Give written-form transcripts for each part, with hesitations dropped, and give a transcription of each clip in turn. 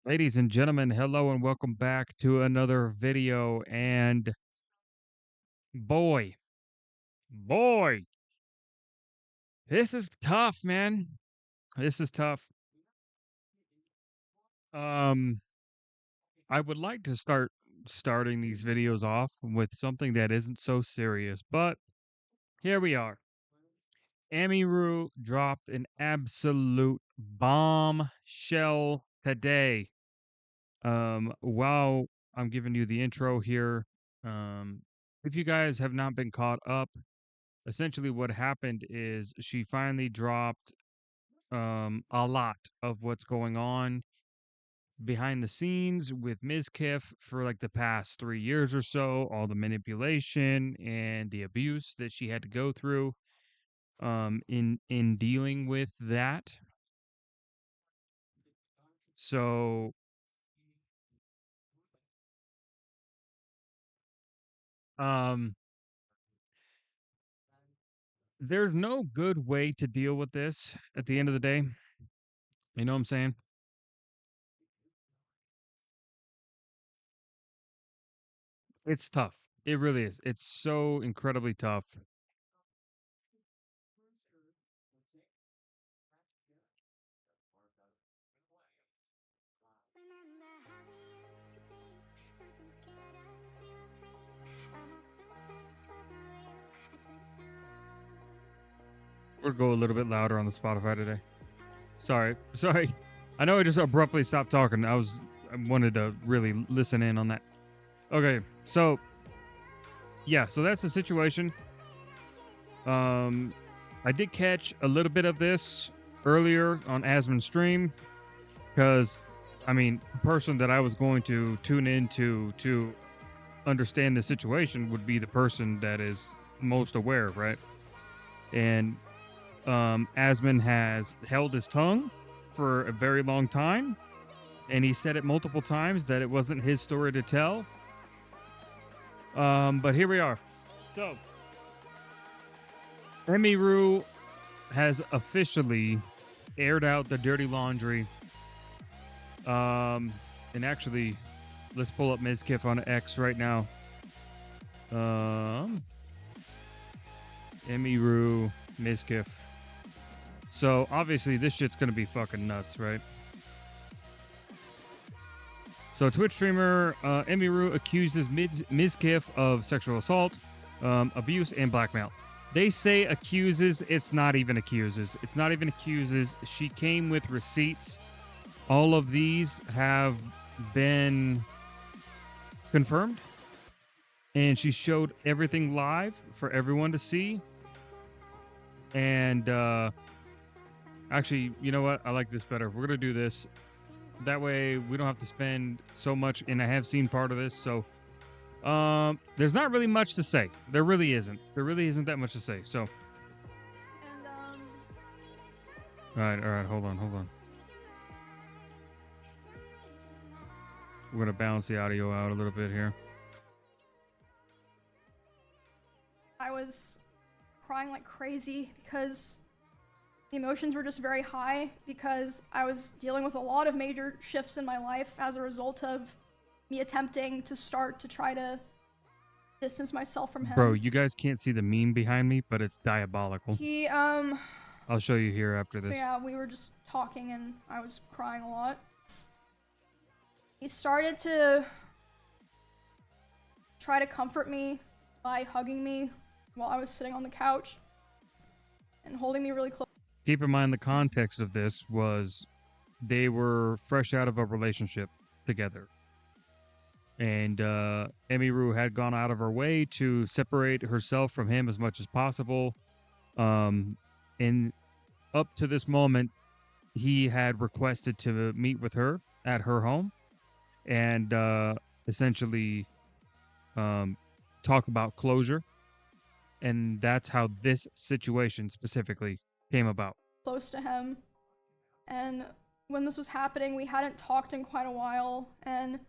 Ladies and gentlemen, hello and welcome back to another video. And boy, boy, this is tough, man. This is tough. Um, I would like to starting these videos off with something that isn't so serious, but here we are. Amiru dropped an absolute bombshell today. While I'm giving you the intro here, um, if you guys have not been caught up, essentially what happened is she finally dropped a lot of what's going on behind the scenes with Ms. Kiff for like the past 3 years or so, all the manipulation and the abuse that she had to go through in dealing with that. So um there's no good way to deal with this at the end of the day. You know what I'm saying? It's tough. It really is. It's so incredibly tough. We'll go a little bit louder on the Spotify today. Sorry, sorry. I know I just abruptly stopped talking. I wanted to really listen in on that. Okay, so yeah, so that's the situation. Um, I did catch a little bit of this earlier on Asmon's stream because, I mean, the person that I was going to tune into to understand the situation would be the person that is most aware, right? And Asmon has held his tongue for a very long time, and he said it multiple times that it wasn't his story to tell. But here we are. So, Emiru has officially aired out the dirty laundry. Um, and actually, let's pull up Ms. Kiff on X right now. Um, Emiru, Ms. Kiff. So obviously, this shit's gonna be fucking nuts, right? So Twitch streamer Emiru accuses Ms. Kiff of sexual assault, abuse, and blackmail. They say accuses. It's not even accuses. It's not even accuses. She came with receipts. All of these have been confirmed, and she showed everything live for everyone to see. And actually, you know what? I like this better. We're gonna do this. That way, we don't have to spend so much. And I have seen part of this, so there's not really much to say. There really isn't. There really isn't that much to say. So, all right, hold on. We're gonna balance the audio out a little bit here. I was crying like crazy because the emotions were just very high because I was dealing with a lot of major shifts in my life as a result of me attempting to start to try to distance myself from him. Bro, you guys can't see the meme behind me, but it's diabolical. He, I'll show you here after so this. yeah, we were just talking and I was crying a lot. He started to try to comfort me by hugging me while I was sitting on the couch and holding me really close. Keep in mind the context of this was they were fresh out of a relationship together. And Emiru had gone out of her way to separate herself from him as much as possible. And up to this moment, he had requested to meet with her at her home and essentially talk about closure. And that's how this situation specifically came about. Close to him, and when this was happening, we hadn't talked in quite a while, and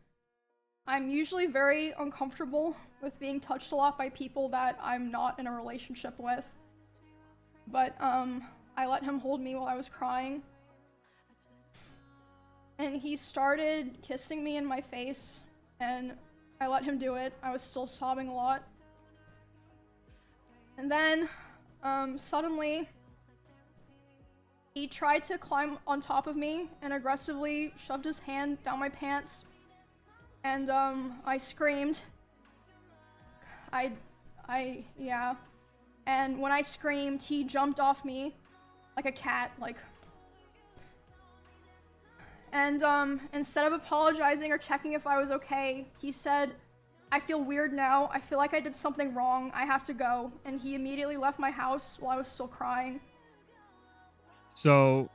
I'm usually very uncomfortable with being touched a lot by people that I'm not in a relationship with. But I let him hold me while I was crying. and he started kissing me in my face, and I let him do it. I was still sobbing a lot. And then, suddenly, he tried to climb on top of me and aggressively shoved his hand down my pants. And, I screamed. Yeah. And when I screamed, he jumped off me like a cat, like. And, instead of apologizing or checking if I was okay, he said, "I feel weird now. I feel like I did something wrong. I have to go." And he immediately left my house while I was still crying. So,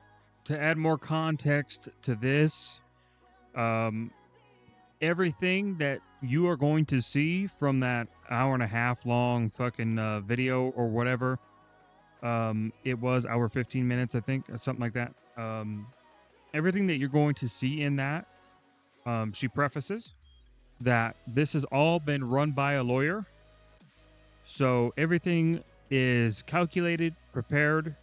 to add more context to this, everything that you are going to see from that hour and a half long fucking video or whatever, it was hour 15 minutes, I think, or something like that. Everything that you're going to see in that, she prefaces that this has all been run by a lawyer. So everything is calculated, prepared,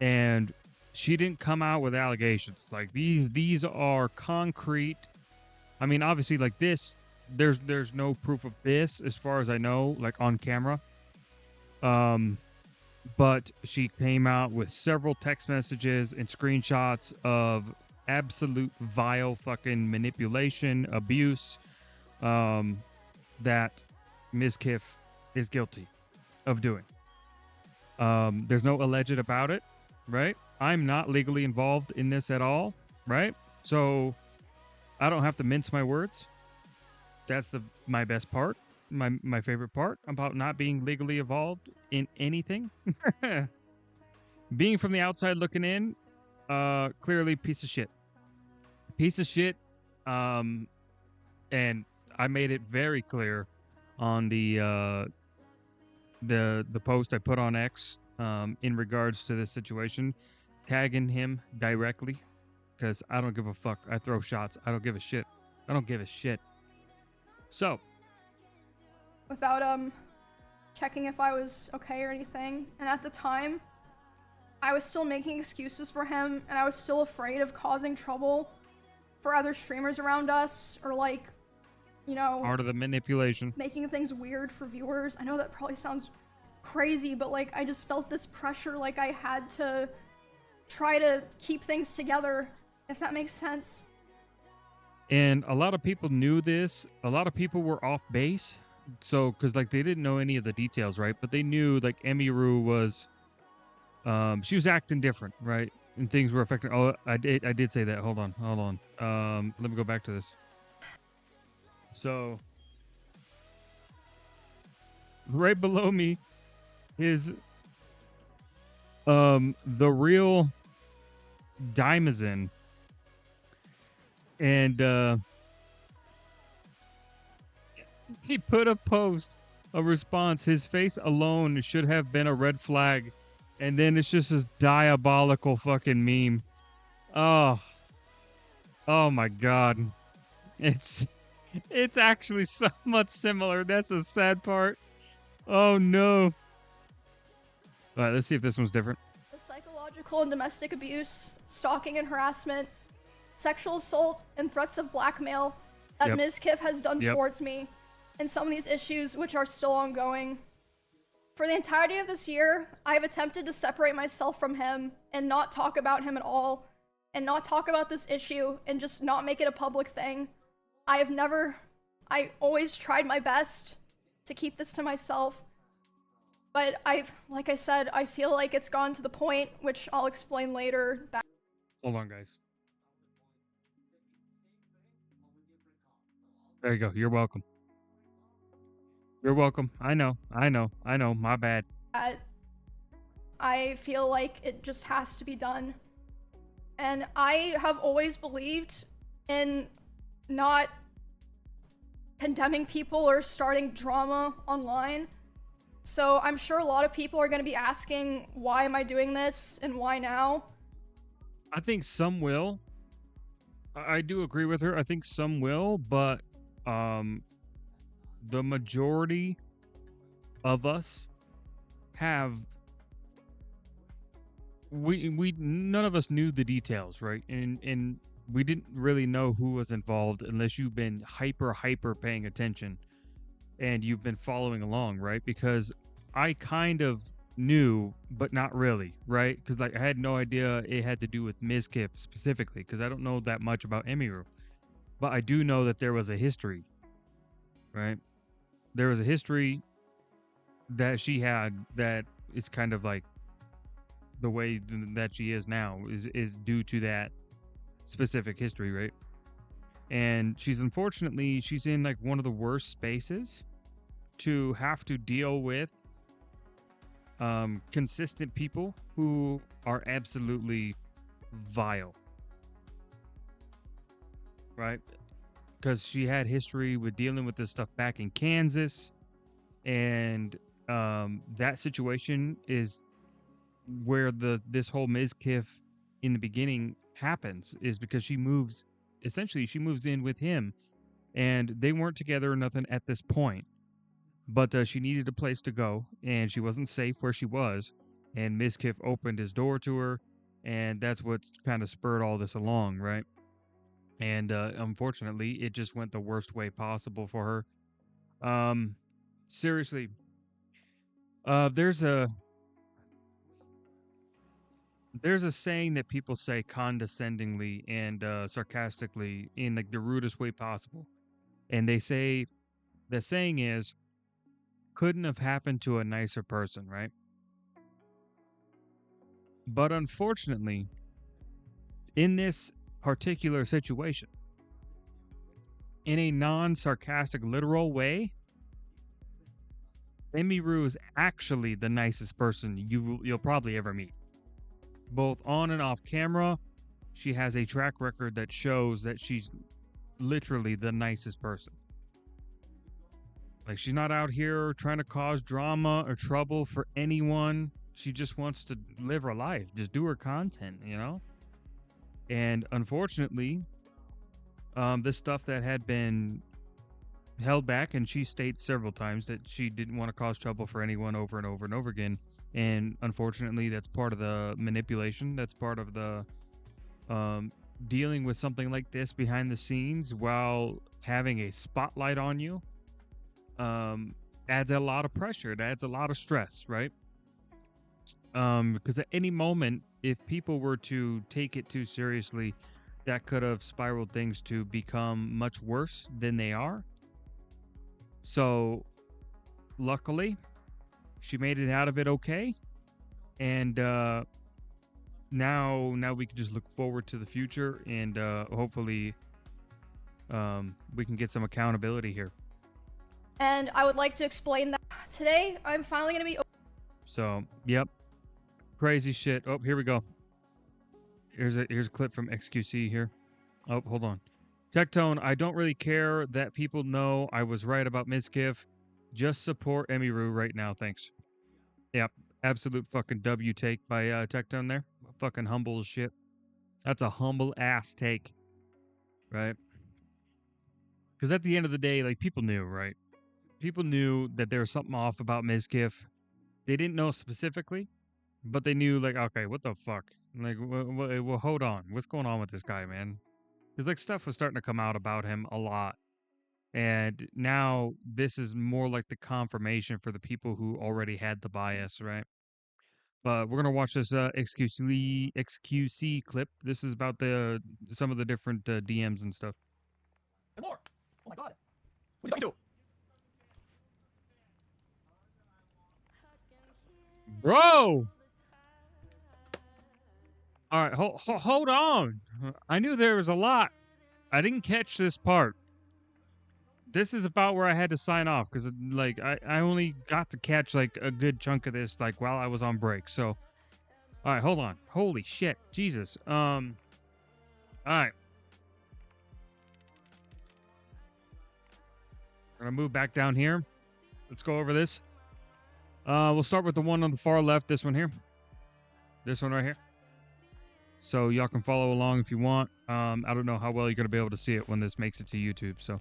and she didn't come out with allegations. Like these are concrete. I mean, obviously, like this, there's no proof of this as far as I know, like on camera. But she came out with several text messages and screenshots of absolute vile fucking manipulation, abuse, that Ms. Kiff is guilty of doing. There's no alleged about it, right? I'm not legally involved in this at all, right? So I don't have to mince my words. That's my best part. My favorite part about not being legally involved in anything. Being from the outside looking in, clearly piece of shit. Piece of shit. And I made it very clear on the post I put on X in regards to this situation, tagging him directly, because I don't give a fuck. I throw shots. I don't give a shit. I don't give a shit. So, without checking if I was okay or anything. And at the time, I was still making excuses for him, and I was still afraid of causing trouble for other streamers around us, or like, you know, part of the manipulation, making things weird for viewers. I know that probably sounds crazy, but like I just felt this pressure, like I had to try to keep things together, if that makes sense. And a lot of people knew this. A lot of people were off base. So, because like they didn't know any of the details, right? But they knew like Emiru was, she was acting different, right? And things were affecting. Oh, I did say that. Hold on. Let me go back to this. So, right below me is, the real Dimazin, and he put a post, a response. His face alone should have been a red flag. And then it's just this diabolical fucking meme. Oh my God. It's actually somewhat similar. That's the sad part. Oh no. All right, let's see if this one's different. The psychological and domestic abuse, stalking and harassment, sexual assault, and threats of blackmail that Ms. Kiff has done towards me, and some of these issues which are still ongoing. For the entirety of this year, I have attempted to separate myself from him and not talk about him at all, and not talk about this issue, and just not make it a public thing. I always tried my best to keep this to myself, but like I said, I feel like it's gone to the point, which I'll explain later. Hold on, guys. There you go. You're welcome. You're welcome. I know. My bad. I feel like it just has to be done. And I have always believed in not condemning people or starting drama online. So I'm sure a lot of people are going to be asking, why am I doing this and why now? I think some will. I do agree with her. I think some will, but the majority of us have, we none of us knew the details, right? And we didn't really know who was involved unless you've been hyper paying attention and you've been following along, right? Because I kind of knew, but not really, right? Because like I had no idea it had to do with Mizkif specifically, because I don't know that much about Emiru, but I do know that there was a history, right? There was a history that she had that is kind of like the way that she is now is due to that specific history, right? And she's in like one of the worst spaces to have to deal with consistent people who are absolutely vile, right? Because she had history with dealing with this stuff back in Kansas, and that situation is where this whole Mizkif in the beginning happens, is because she moves in with him, and they weren't together or nothing at this point, but she needed a place to go, and she wasn't safe where she was, and Mizkif opened his door to her, and that's what kind of spurred all this along, right? And unfortunately, it just went the worst way possible for her. Seriously, there's a saying that people say condescendingly and sarcastically in like the rudest way possible, and they say the saying is, "Couldn't have happened to a nicer person," right? But unfortunately, in this particular situation, in a non-sarcastic, literal way, Emiru is actually the nicest person you'll probably ever meet. Both on and off camera, she has a track record that shows that she's literally the nicest person. Like, she's not out here trying to cause drama or trouble for anyone. She just wants to live her life, just do her content, you know? And unfortunately, this stuff that had been held back, and she states several times that she didn't want to cause trouble for anyone over and over and over again. And unfortunately, that's part of the manipulation. That's part of the dealing with something like this behind the scenes while having a spotlight on you. Adds a lot of pressure. It adds a lot of stress, right? Because at any moment, if people were to take it too seriously, that could have spiraled things to become much worse than they are. So, luckily, she made it out of it okay, and now we can just look forward to the future, and hopefully, we can get some accountability here. And I would like to explain that today I'm finally going to be... So, yep. Crazy shit. Oh, here we go. Here's a clip from XQC here. Oh, hold on. Tectone, I don't really care that people know I was right about Mizkif. Just support Emiru right now, thanks. Yep, absolute fucking W take by Tectone there. Fucking humble as shit. That's a humble ass take, right? Because at the end of the day, like, people knew, right? People knew that there was something off about Mizkif. They didn't know specifically, but they knew, like, okay, what the fuck? Like, well, hold on. What's going on with this guy, man? Because, like, stuff was starting to come out about him a lot. And now this is more like the confirmation for the people who already had the bias, right? But we're going to watch this XQC clip. This is about some of the different DMs and stuff. And more. Oh my god. What are you going to do? Bro! All right, hold on. I knew there was a lot. I didn't catch this part. This is about where I had to sign off because, like, I only got to catch, like, a good chunk of this, like, while I was on break. So, all right, hold on. Holy shit. Jesus. All right. I'm going to move back down here. Let's go over this. We'll start with the one on the far left. This one here. This one right here. So y'all can follow along if you want. I don't know how well you're going to be able to see it when this makes it to YouTube. So,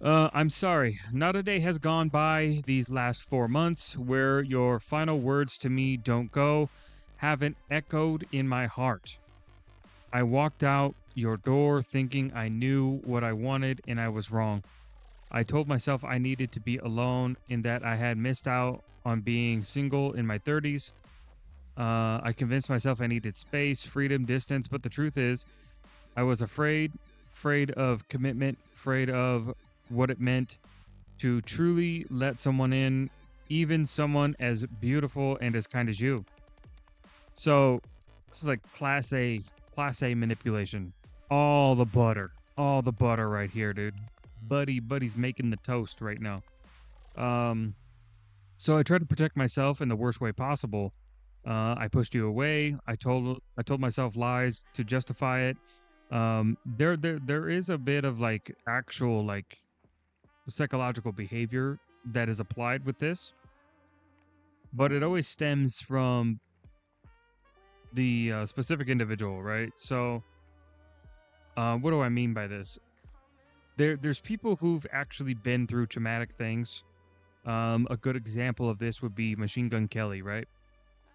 I'm sorry. Not a day has gone by these last 4 months where your final words to me don't go, haven't echoed in my heart. I walked out your door thinking I knew what I wanted, and I was wrong. I told myself I needed to be alone and that I had missed out on being single in my 30s. I convinced myself I needed space, freedom, distance, but the truth is, I was afraid of commitment, afraid of what it meant to truly let someone in, even someone as beautiful and as kind as you. So this is like class A manipulation. All the butter right here, dude. Buddy's making the toast right now. So I tried to protect myself in the worst way possible. I pushed you away. I told myself lies to justify it. There is a bit of like actual like psychological behavior that is applied with this, but it always stems from the specific individual, right? So, what do I mean by this? There's people who've actually been through traumatic things. A good example of this would be Machine Gun Kelly, right?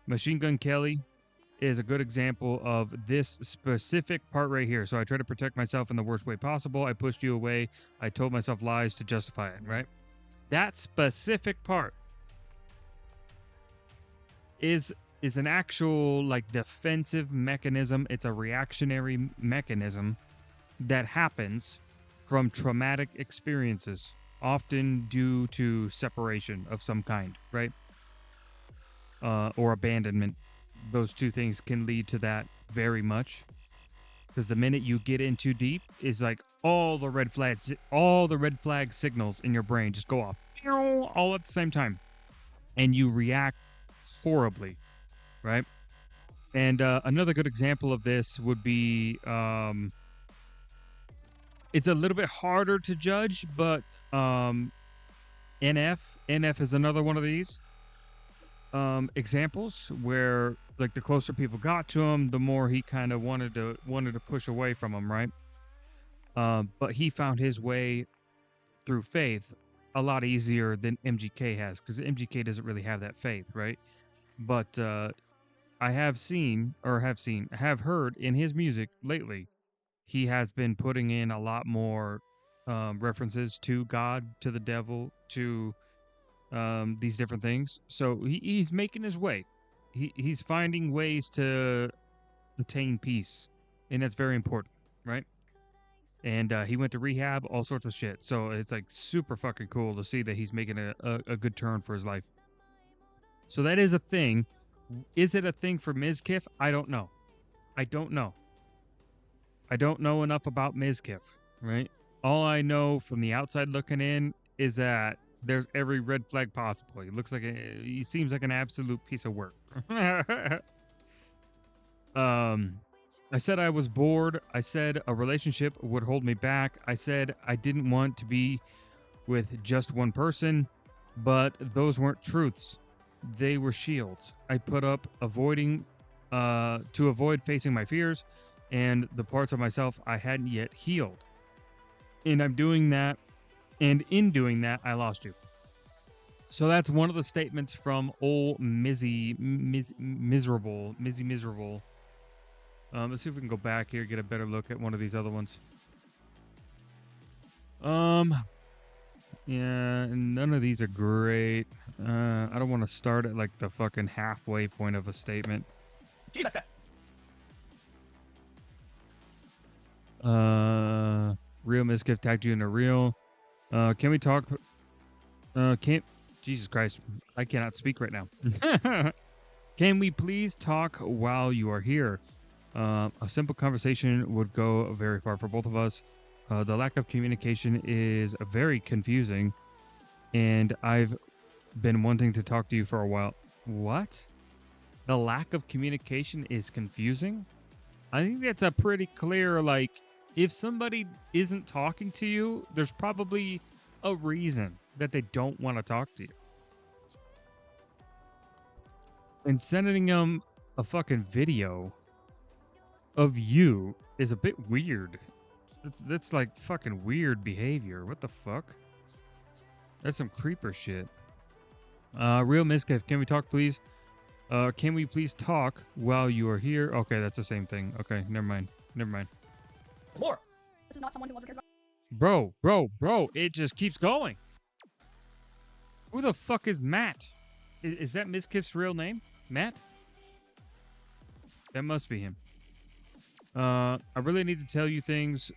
Machine Gun Kelly is a good example of this specific part right here. So I tried to protect myself in the worst way possible. I pushed you away. I told myself lies to justify it, right? That specific part is an actual like defensive mechanism. It's a reactionary mechanism that happens from traumatic experiences, often due to separation of some kind, right? Or abandonment. Those two things can lead to that very much. Because the minute you get in too deep, is like all the red flag signals in your brain just go off all at the same time, and you react horribly, right? And another good example of this would be it's a little bit harder to judge, but NF is another one of these examples where like the closer people got to him, the more he kind of wanted to push away from him, right? But he found his way through faith a lot easier than MGK has, because MGK doesn't really have that faith, right? But I have heard in his music lately, he has been putting in a lot more references to God, to the devil, to these different things. So he's making his way. He's finding ways to attain peace, and that's very important, right? And he went to rehab, all sorts of shit. So it's like super fucking cool to see that he's making a good turn for his life. So that is a thing. Is it a thing for Mizkif? I don't know. I don't know enough about Mizkif, right? All I know from the outside looking in is that there's every red flag possible. He seems like an absolute piece of work. I said I was bored. I said a relationship would hold me back. I said I didn't want to be with just one person, but those weren't truths. They were shields I put up to avoid facing my fears and the parts of myself I hadn't yet healed. And I'm doing that, and in doing that, I lost you. So that's one of the statements from old Miserable. Let's see if we can go back here, get a better look at one of these other ones. Yeah, none of these are great. I don't want to start at like the fucking halfway point of a statement. Jesus. Real Misgift tagged you in a reel. Can we talk? Jesus Christ, I cannot speak right now. Can we please talk while you are here? A simple conversation would go very far for both of us. The lack of communication is very confusing, and I've been wanting to talk to you for a while. What? The lack of communication is confusing? I think that's a pretty clear, like, if somebody isn't talking to you, there's probably a reason that they don't want to talk to you. And sending them a fucking video of you is a bit weird. That's like fucking weird behavior. What the fuck? That's some creeper shit. Real Misgift, can we talk, please? Can we please talk while you are here? Okay, that's the same thing. Okay, never mind. never mind. There's more. This is not someone who loves or cares about. Bro, it just keeps going. Who the fuck is Matt? Is that Mizkif's real name? Matt? That must be him. I really need to tell you things.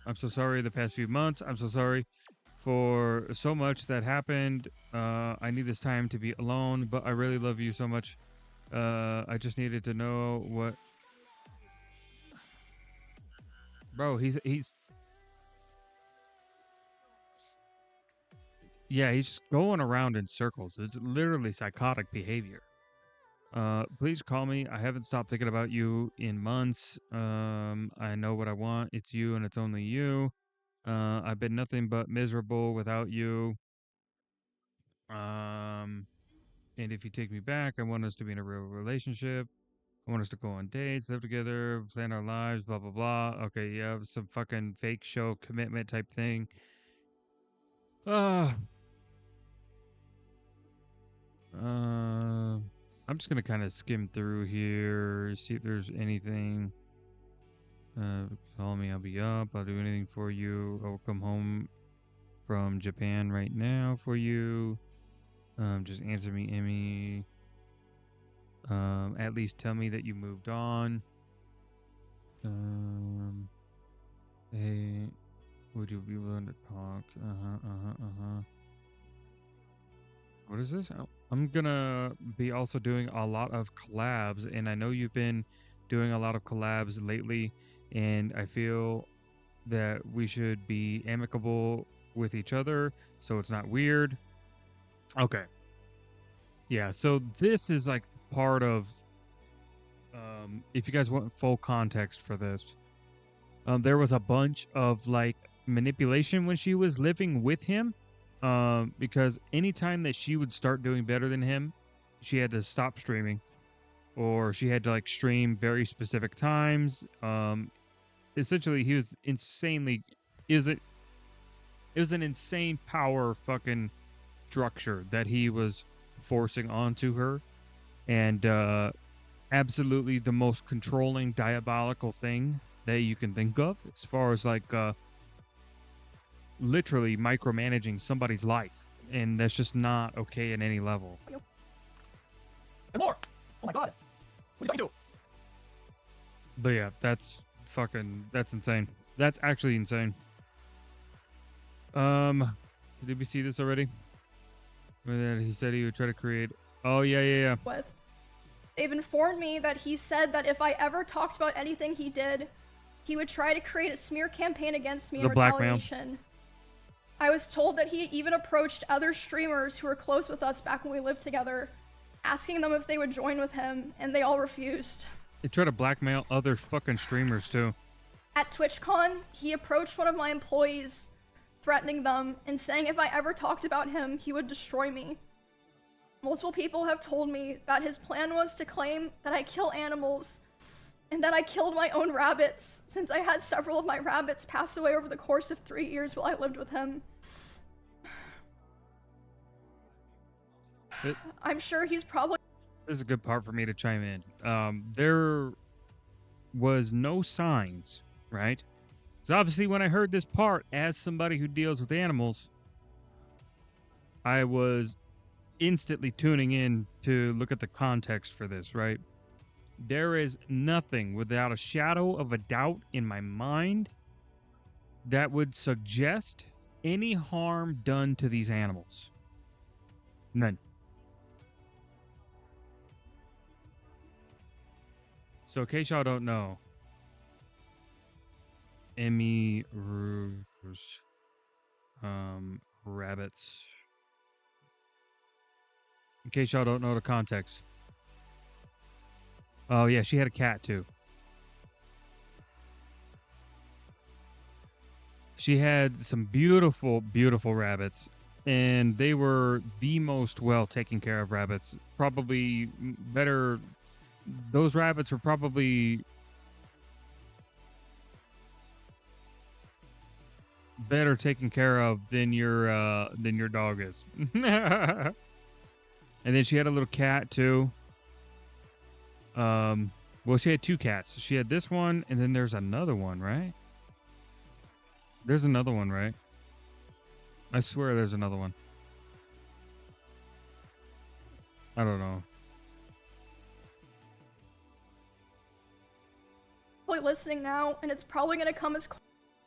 I'm so sorry the past few months. I'm so sorry for so much that happened. I need this time to be alone, but I really love you so much. I just needed to know what... Bro, he's... Yeah, he's just going around in circles. It's literally psychotic behavior. Please call me. I haven't stopped thinking about you in months. I know what I want. It's you and it's only you. I've been nothing but miserable without you. And if you take me back, I want us to be in a real relationship. I want us to go on dates, live together, plan our lives, blah, blah, blah. Okay, yeah, some fucking fake show commitment type thing. I'm just gonna kind of skim through here, see if there's anything. Call me, I'll be up. I'll do anything for you. I'll come home from Japan right now for you. Just answer me, Emmy. At least tell me that you moved on. Hey, would you be willing to talk? What is this? I'm gonna be also doing a lot of collabs, and I know you've been doing a lot of collabs lately, and I feel that we should be amicable with each other so it's not weird. Okay. Yeah, so this is like part of if you guys want full context for this, there was a bunch of like manipulation when she was living with him. Because anytime that she would start doing better than him, she had to stop streaming, or she had to like stream very specific times. Essentially, he was insanely. It was an insane power fucking structure that he was forcing onto her, and absolutely the most controlling, diabolical thing that you can think of, as far as like literally micromanaging somebody's life, and that's just not okay at any level. And more. Oh my god. What are you talking to? But yeah, that's insane. That's actually insane. Did we see this already? He said he would try to create... Oh, yeah. With. They've informed me that he said that if I ever talked about anything he did, he would try to create a smear campaign against me in retaliation. I was told that he even approached other streamers who were close with us back when we lived together, asking them if they would join with him, and they all refused. They try to blackmail other fucking streamers too. At TwitchCon, he approached one of my employees, threatening them and saying if I ever talked about him, he would destroy me. Multiple people have told me that his plan was to claim that I kill animals and that I killed my own rabbits, since I had several of my rabbits pass away over the course of 3 years while I lived with him. I'm sure he's probably... This is a good part for me to chime in. There was no signs, right? Because obviously when I heard this part, as somebody who deals with animals, I was instantly tuning in to look at the context for this, right? There is nothing without a shadow of a doubt in my mind that would suggest any harm done to these animals. None. So in case y'all don't know, Emmy Rose, rabbits. In case y'all don't know the context. Oh yeah, she had a cat too. She had some beautiful, beautiful rabbits, and they were the most well taken care of rabbits. Probably better. Those rabbits were probably better taken care of than your dog is. And then she had a little cat too. Well, she had two cats. She had this one, and then there's another one, right? There's another one, right? I swear there's another one. I don't know. Probably listening now, and it's probably gonna come as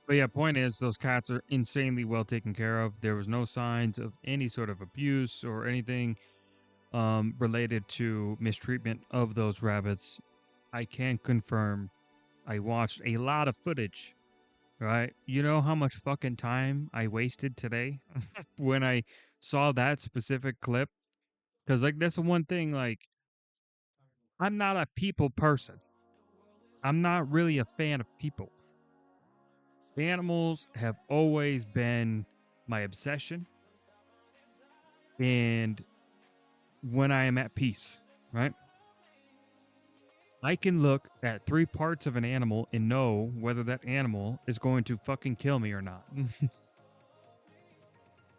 But yeah, point is, those cats are insanely well taken care of. There was no signs of any sort of abuse or anything related to mistreatment of those rabbits. I can confirm I watched a lot of footage, right? You know how much fucking time I wasted today when I saw that specific clip? Because, like, that's the one thing, like, I'm not a people person. I'm not really a fan of people. Animals have always been my obsession. And when I am at peace, right? I can look at 3 parts of an animal and know whether that animal is going to fucking kill me or not.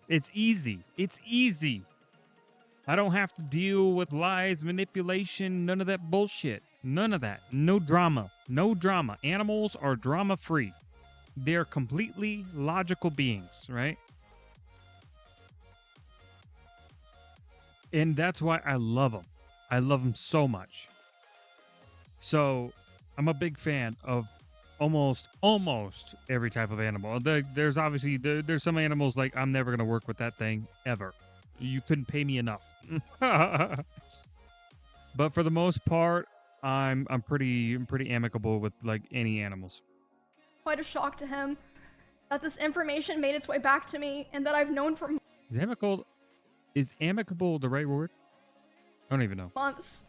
It's easy. It's easy. I don't have to deal with lies, manipulation, none of that bullshit. None of that. No drama. No drama. Animals are drama free. They're completely logical beings, right? And that's why I love them. I love them so much. So I'm a big fan of almost every type of animal. There's obviously there's some animals like I'm never gonna work with that thing ever. You couldn't pay me enough. But for the most part, I'm pretty amicable with like any animals. quite a shock to him that this information made its way back to me and that I've known for Is amicable the right word? I don't even know. months.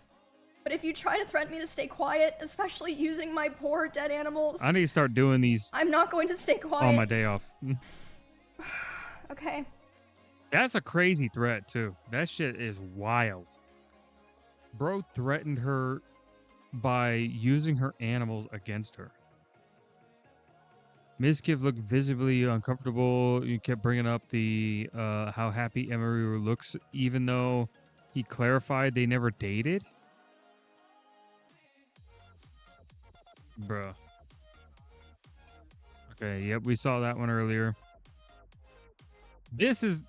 But if you try to threaten me to stay quiet, especially using my poor dead animals, I need to start doing these I'm not going to stay quiet. on my day off. Okay. That's a crazy threat too. That shit is wild. Bro threatened her by using her animals against her. Ms. Kiv looked visibly uncomfortable. You kept bringing up the how happy Emery looks, even though he clarified they never dated. Bruh. Okay, yep, we saw that one earlier. This is...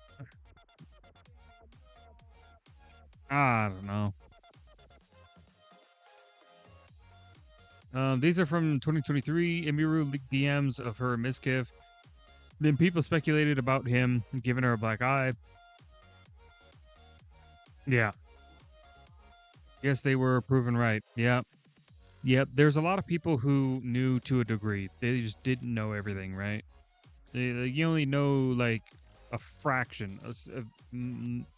I don't know. These are from 2023. Emiru leaked DMs of her and Miskiv. Then people speculated about him giving her a black eye. Yeah. Yes, they were proven right. Yep. Yep. There's a lot of people who knew to a degree. They just didn't know everything, right? You only know like a fraction, a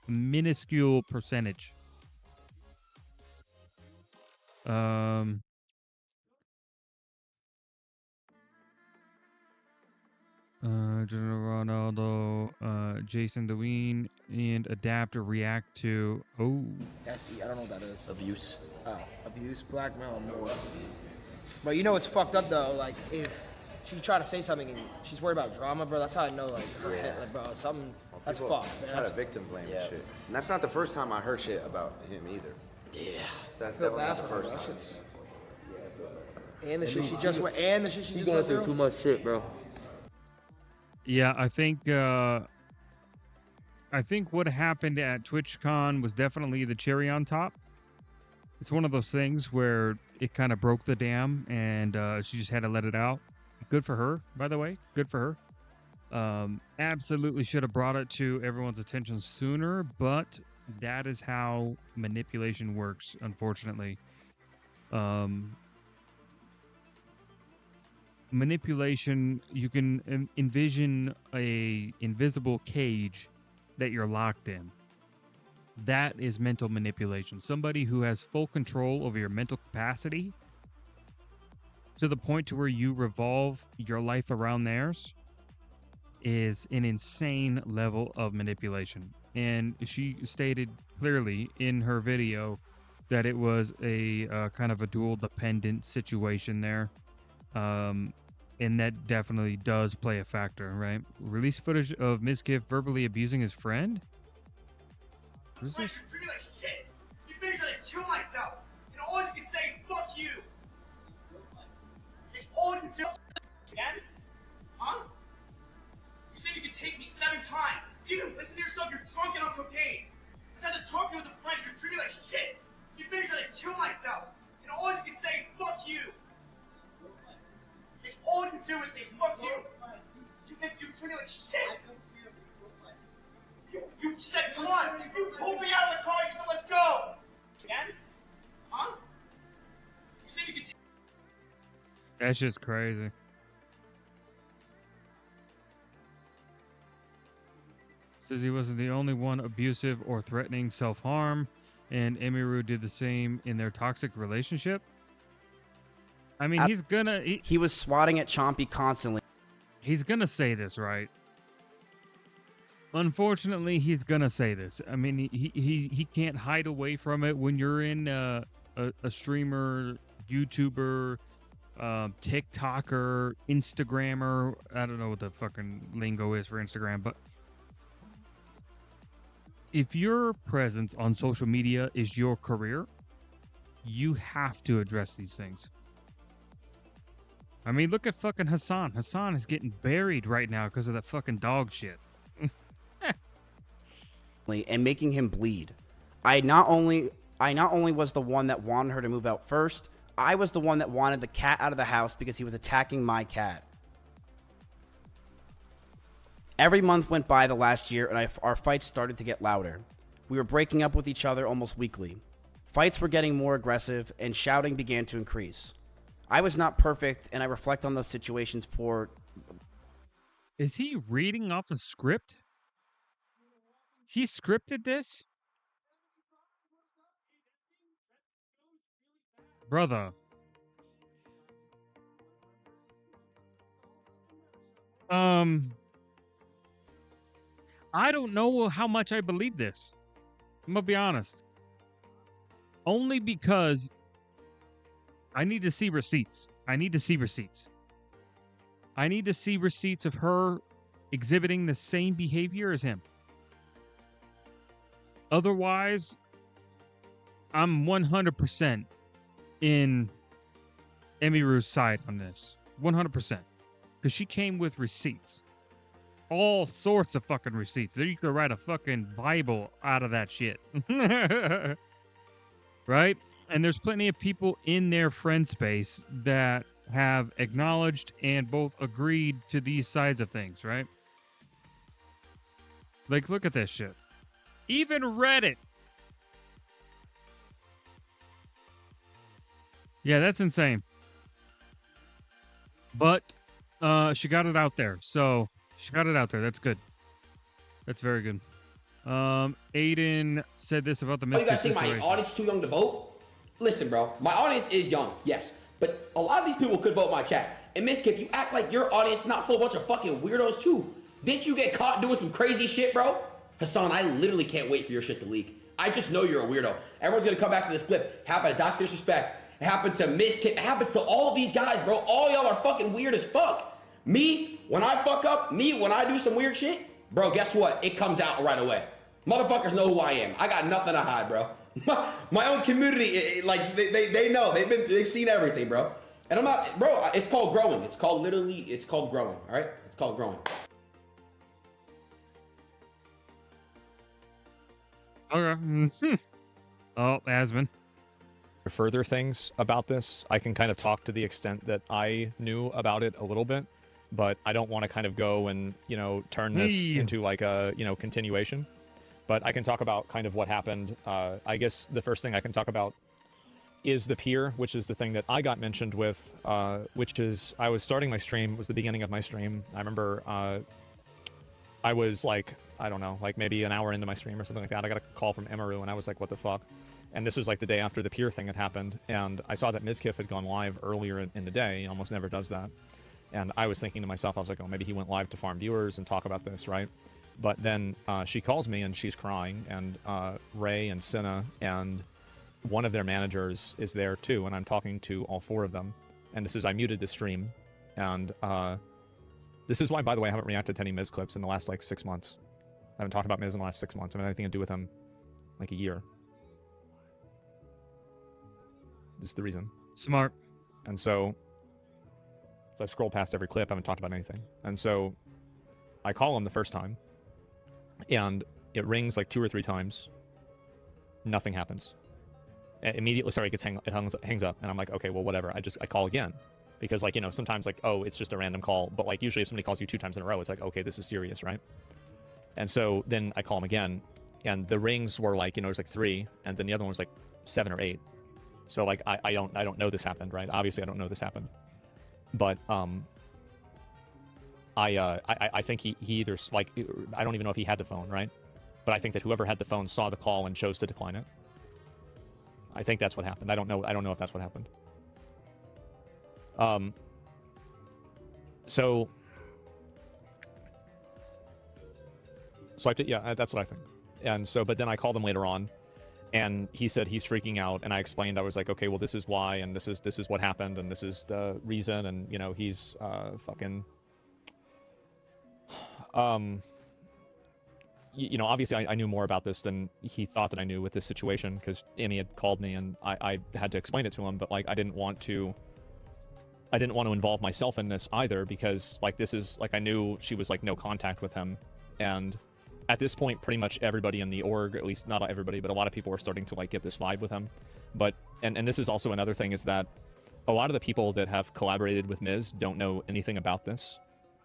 minuscule percentage. General Ronaldo, Jason Deween, and adapt or react to. Oh, SE, I don't know what that is. Abuse. Oh, abuse, blackmail, and more. But you know what's fucked up though? Like if she tried to say something and she's worried about drama, bro. That's how I know like her head, like bro, something that's People fucked. Man. Try That's to victim blame and shit. And that's not the first time I heard shit about him either. Yeah. That's I feel definitely bad not for the her. first That time. shit's. And the shit she just went. And the shit she She's just going went through through. too much shit, bro. yeah. I think what happened at TwitchCon was definitely the cherry on top. It's one of those things where it kind of broke the dam, and she just had to let it out. Good for her, by the way. Good for her. Absolutely should have brought it to everyone's attention sooner, but that is how manipulation works, unfortunately. Manipulation, you can envision a invisible cage that you're locked in. That is mental manipulation. Somebody who has full control over your mental capacity to the point to where you revolve your life around theirs is an insane level of manipulation. And she stated clearly in her video that it was a kind of a dual dependent situation there. And that definitely does play a factor, right? Release footage of Mizkif verbally abusing his friend? What is this? You're treating me like shit. You figured I'd kill myself. And all you can say is fuck you. having time. Dude, listen to yourself. You're drunk and on cocaine. I tried to talk to you as a friend. You're treating me like shit. You figured you're gonna kill myself. And all you can say is fuck you. And all you can do is say fuck you. You think you're treating me like shit. You said, come on. You pulled me out of the car. You said, let's go. Again? Huh? You said you could. That's just crazy. Says he wasn't the only one abusive or threatening self-harm, and Emiru did the same in their toxic relationship. I mean, he's gonna... He was swatting at Chompy constantly. He's gonna say this, right? Unfortunately, he's gonna say this. I mean, he can't hide away from it when you're in a streamer, YouTuber, TikToker, Instagrammer. I don't know what the fucking lingo is for Instagram, but if your presence on social media is your career, you have to address these things. I mean, look at fucking Hassan. Hassan is getting buried right now because of that fucking dog shit. And making him bleed. I not only was the one that wanted her to move out first, I was the one that wanted the cat out of the house because he was attacking my cat. Every month went by the last year, and our fights started to get louder. We were breaking up with each other almost weekly. Fights were getting more aggressive, and shouting began to increase. I was not perfect, and I reflect on those situations poor. Is he reading off a script? He scripted this? Brother. I don't know how much I believe this. I'm gonna be honest. Only because I need to see receipts. I need to see receipts. I need to see receipts of her exhibiting the same behavior as him. Otherwise, I'm 100% in Emiru's side on this. 100%. Because she came with receipts. All sorts of fucking receipts. You could write a fucking Bible out of that shit. Right? And there's plenty of people in their friend space that have acknowledged and both agreed to these sides of things, right? Like, look at this shit. Even Reddit. Yeah, that's insane. But she got it out there. So she got it out there. That's good. That's very good. Aiden said this about the you guys say my audience too young to vote? Listen, bro, my audience is young, yes, but a lot of these people could vote my chat. And Miskif, you act like your audience is not full of a bunch of fucking weirdos too. Didn't you get caught doing some crazy shit, bro? Hassan, I literally can't wait for your shit to leak. I just know you're a weirdo. Everyone's gonna come back to this clip. It happened to Dr. Disrespect. It happened to Miskif. It happens to all these guys, bro. All y'all are fucking weird as fuck. Me, when I fuck up, when I do some weird shit, bro, guess what? It comes out right away. Motherfuckers know who I am. I got nothing to hide, bro. My own community, like, they know. They've seen everything, bro. And I'm not, bro, it's called growing. It's called growing, all right? It's called growing. Okay. Oh, Asman. Further things about this, I can kind of talk to the extent that I knew about it a little bit, but I don't want to kind of go and, turn this into like a, continuation. But I can talk about kind of what happened. I guess the first thing I can talk about is the pier, which is the thing that I got mentioned with, which is I was starting my stream. It was the beginning of my stream. I remember I was like, I don't know, like maybe an hour into my stream or something like that. I got a call from Emiru, and I was like, what the fuck? And this was like the day after the pier thing had happened. And I saw that Mizkif had gone live earlier in the day. He almost never does that. And I was thinking to myself, I was like, oh, maybe he went live to farm viewers and talk about this, right? But then she calls me and she's crying, and Ray and Cinna and one of their managers is there too, and I'm talking to all four of them. And this is, I muted the stream, and this is why, by the way, I haven't reacted to any Miz clips in the last like 6 months. I haven't talked about Miz in the last 6 months. I haven't anything to do with him like a year. This is the reason. Smart. And so I've scrolled past every clip. I haven't talked about anything. And so I call him the first time, And it rings like 2 or 3 times. Nothing happens. Immediately, sorry, it hangs up, and I'm like, okay, well, whatever. I call again, because like, you know, sometimes like, oh, it's just a random call, but like usually if somebody calls you 2 times in a row, it's like, okay, this is serious, right? And so then I call him again, and the rings were like, you know, it was like 3, and then the other one was like 7 or 8. So like, I don't know this happened, right? Obviously, I don't know this happened, but I think he either, like, I don't even know if he had the phone, right? But I think that whoever had the phone saw the call and chose to decline it. I think that's what happened. I don't know if that's what happened. So I did, yeah, that's what I think. And so, but then I called him later on, and he said he's freaking out, and I explained, I was like, okay, well, this is why, and this is what happened, and this is the reason, and, you know, he's fucking you know, obviously I knew more about this than he thought that I knew with this situation, because Amy had called me and I had to explain it to him, but like I didn't want to involve myself in this either, because like this is like, I knew she was like no contact with him, and at this point pretty much everybody in the org, at least not everybody, but a lot of people were starting to like get this vibe with him. But and this is also another thing, is that a lot of the people that have collaborated with Miz don't know anything about this.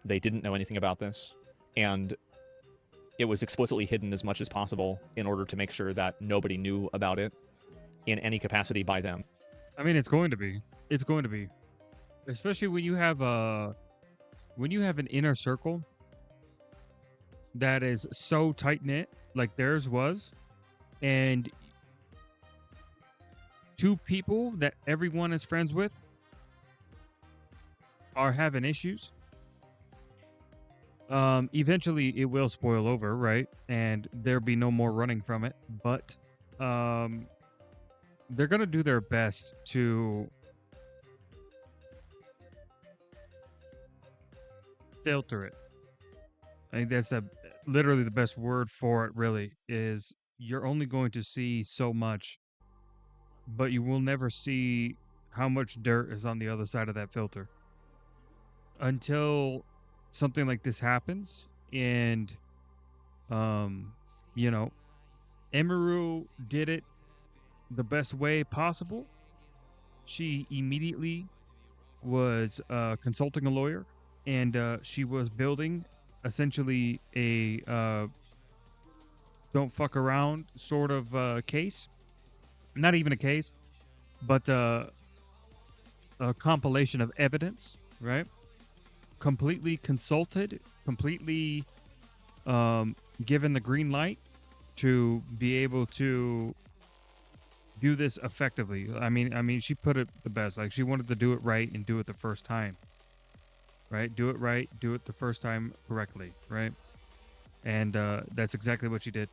They didn't know anything about this, and it was explicitly hidden as much as possible in order to make sure that nobody knew about it in any capacity by them. I mean, it's going to be. It's going to be. Especially when you have an inner circle that is so tight-knit like theirs was, and 2 people that everyone is friends with are having issues. Eventually it will spoil over, right? And there'll be no more running from it, but they're gonna do their best to filter it. I think that's literally the best word for it, really, is you're only going to see so much, but you will never see how much dirt is on the other side of that filter until something like this happens. And you know, Emiru did it the best way possible. She immediately was consulting a lawyer, and she was building essentially a don't fuck around sort of case. Not even a case, but a compilation of evidence, right? Completely consulted, completely given the green light to be able to do this effectively. I mean, she put it the best. Like, she wanted to do it right and do it the first time, right? Do it right, do it the first time correctly, right? And that's exactly what she did.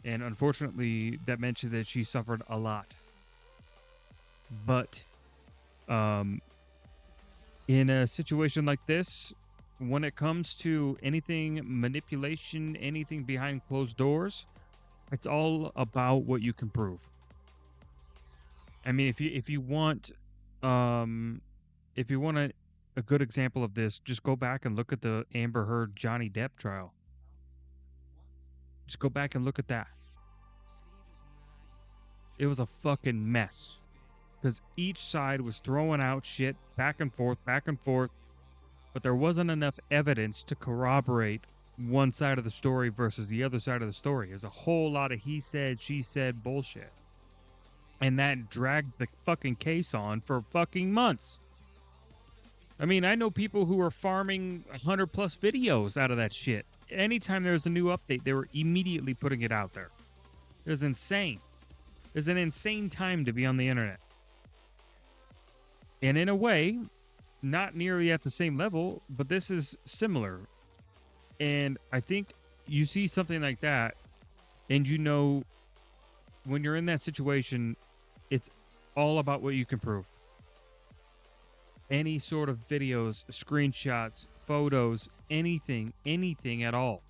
And unfortunately, that meant that she suffered a lot. But in a situation like this, when it comes to anything manipulation, anything behind closed doors, it's all about what you can prove. I mean, if you want a good example of this, just go back and look at the Amber Heard Johnny Depp trial. Just go back and look at that. It was a fucking mess, because each side was throwing out shit back and forth, but there wasn't enough evidence to corroborate one side of the story versus the other side of the story. There's a whole lot of he said, she said bullshit. And that dragged the fucking case on for fucking months. I mean, I know people who are farming 100 plus videos out of that shit. Anytime there's a new update, they were immediately putting it out there. It was insane. It's an insane time to be on the internet. And in a way, not nearly at the same level, but this is similar. And I think you see something like that, and you know, when you're in that situation, it's all about what you can prove. Any sort of videos, screenshots, photos, anything at all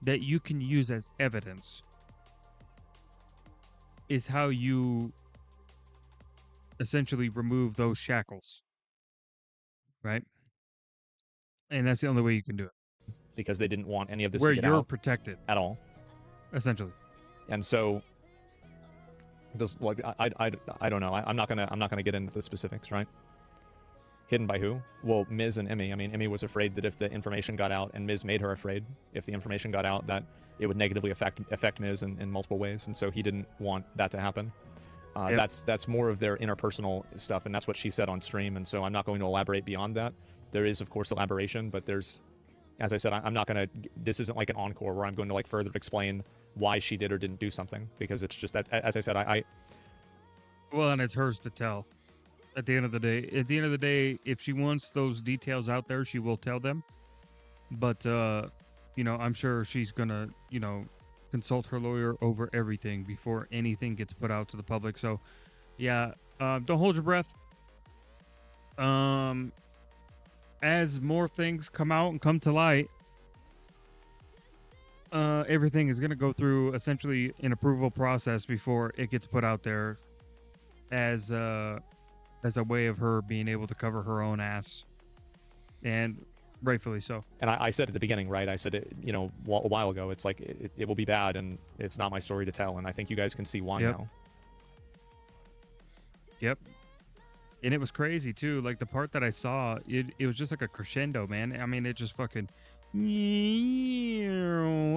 that you can use as evidence is how you essentially remove those shackles, right? And that's the only way you can do it. because they didn't want any of this Where to get you're out protected, at all. essentially. And so, does like I don't know. I'm not gonna get into the specifics, right? Hidden by who? Well, Miz and Emmy. I mean, Emmy was afraid that if the information got out, and Miz made her afraid, if the information got out, that it would negatively affect Miz in multiple ways, and so he didn't want that to happen. Yep. That's more of their interpersonal stuff, and that's what she said on stream, and so I'm not going to elaborate beyond that. There is, of course, elaboration, but there's, as I said, I'm not going to, this isn't like an encore where I'm going to like further explain why she did or didn't do something, because it's just that, as I said, Well, and it's hers to tell. At the end of the day, if she wants those details out there, she will tell them. But, you know, I'm sure she's going to, you know, consult her lawyer over everything before anything gets put out to the public. So, yeah, don't hold your breath. As more things come out and come to light, everything is going to go through essentially an approval process before it gets put out there as a way of her being able to cover her own ass, and rightfully so. And I said at the beginning, right? I said it, you know, a while ago. It's like it will be bad, and it's not my story to tell. And I think you guys can see why now. Yep. And it was crazy too. Like the part that I saw, it was just like a crescendo, man. I mean, it just fucking, and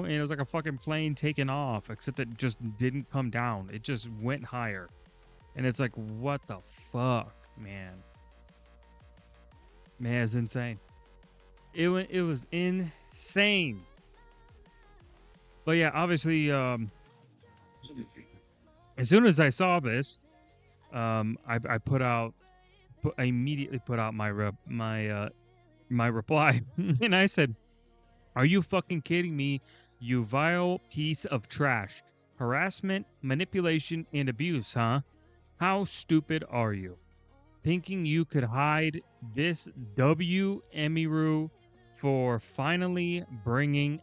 it was like a fucking plane taking off, except it just didn't come down. It just went higher, and it's like, what the fuck, man? Man, it's insane. It was insane. But yeah, obviously, as soon as I saw this, I immediately put out my reply, and I said, "Are you fucking kidding me? You vile piece of trash! Harassment, manipulation, and abuse, huh? How stupid are you? Thinking you could hide this W, Emiru, for finally bringing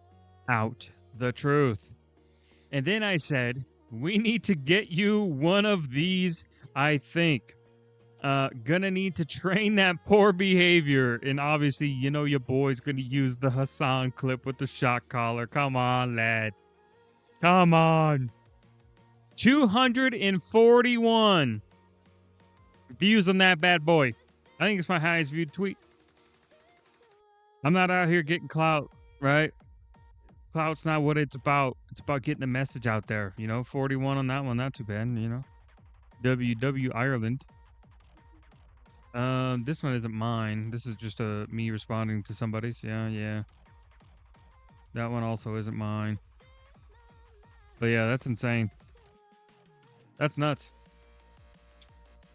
out the truth." And then I said, "We need to get you one of these, I think. Gonna need to train that poor behavior." And obviously, you know your boy's gonna use the Hassan clip with the shock collar. Come on, lad. Come on. 241 views on that bad boy. I think it's my highest viewed tweet. I'm not out here getting clout, right? Clout's not what it's about. It's about getting the message out there. You know, 41 on that one, not too bad, you know. WW Ireland. This one isn't mine. This is just me responding to somebody's. Yeah. That one also isn't mine. But yeah, that's insane. That's nuts.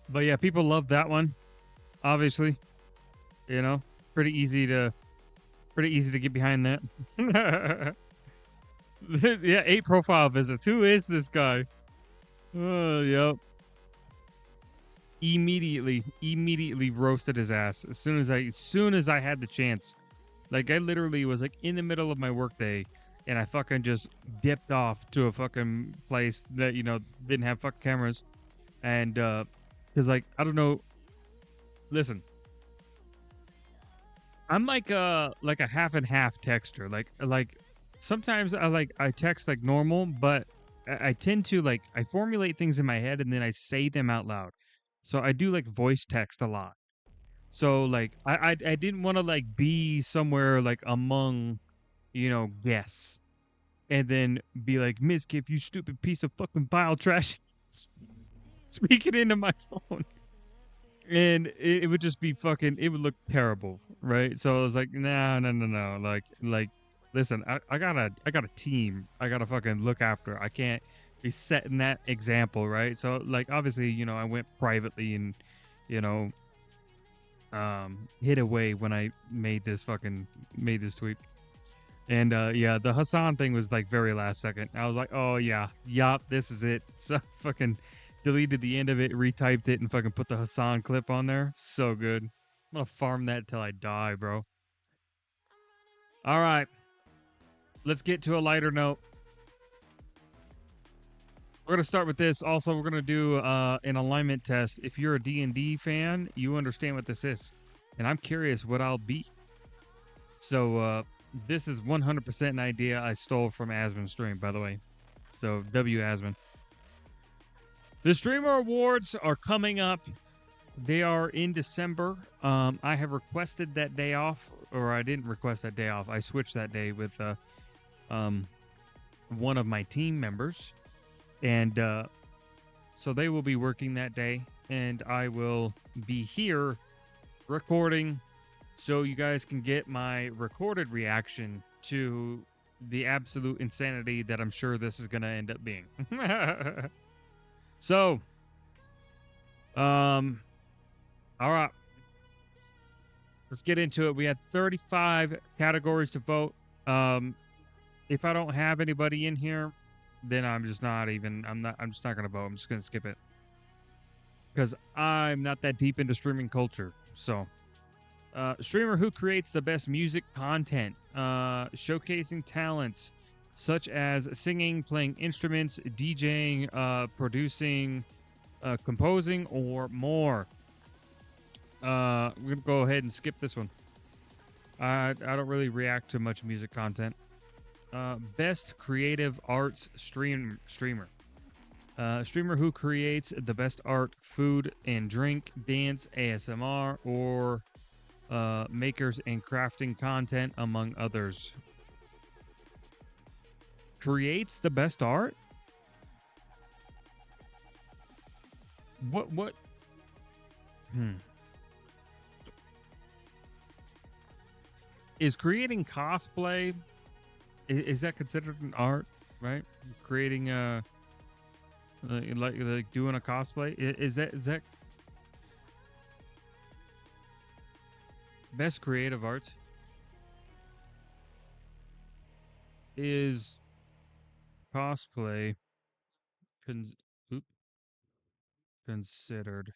But yeah, people love that one. Obviously, you know, pretty easy to get behind that. Yeah, 8 profile visits. Who is this guy? Oh, yep. Immediately roasted his ass as soon as I had the chance. Like, I literally was like in the middle of my workday, and I fucking just dipped off to a fucking place that, you know, didn't have fucking cameras, and because, like, I don't know. Listen, I'm like a half and half texter. Like sometimes I text like normal, but I tend to I formulate things in my head and then I say them out loud. So I do like voice text a lot. So like I didn't want to like be somewhere like among, you know, guests, and then be like, "Mizkif, you stupid piece of fucking vile trash," speaking into my phone. And it would just be fucking, it would look terrible, right? So I was like, no. Like, listen, I got a team I gotta fucking look after. I can't be setting that example, right? So like, obviously, you know, I went privately and, you know, hid away when I made this tweet. And yeah, the Hassan thing was like very last second. I was like, oh yeah, yup, this is it. So fucking deleted the end of it, retyped it, and fucking put the Hassan clip on there. So good. I'm gonna farm that till I die, bro. All right, let's get to a lighter note. We're gonna start with this. Also, we're gonna do an alignment test. If you're a D&D fan, you understand what this is, and I'm curious what I'll be. So this is 100% an idea I stole from Asmon's stream, by the way. So, W. Asmon. The Streamer Awards are coming up. They are in December. I have requested that day off, or I didn't request that day off. I switched that day with one of my team members. And so they will be working that day, and I will be here recording so you guys can get my recorded reaction to the absolute insanity that I'm sure this is going to end up being. So, all right. Let's get into it. We had 35 categories to vote. If I don't have anybody in here, then I'm just not going to vote. I'm just going to skip it. Because I'm not that deep into streaming culture. So, streamer who creates the best music content, showcasing talents such as singing, playing instruments, DJing, producing, composing, or more. We're going to go ahead and skip this one. I don't really react to much music content. Best creative arts streamer. Streamer who creates the best art, food and drink, dance, ASMR, or makers and crafting content, among others. Creates the best art? What? Is creating cosplay, is that considered an art, right? Creating like doing a cosplay, is that best creative arts? Is cosplay considered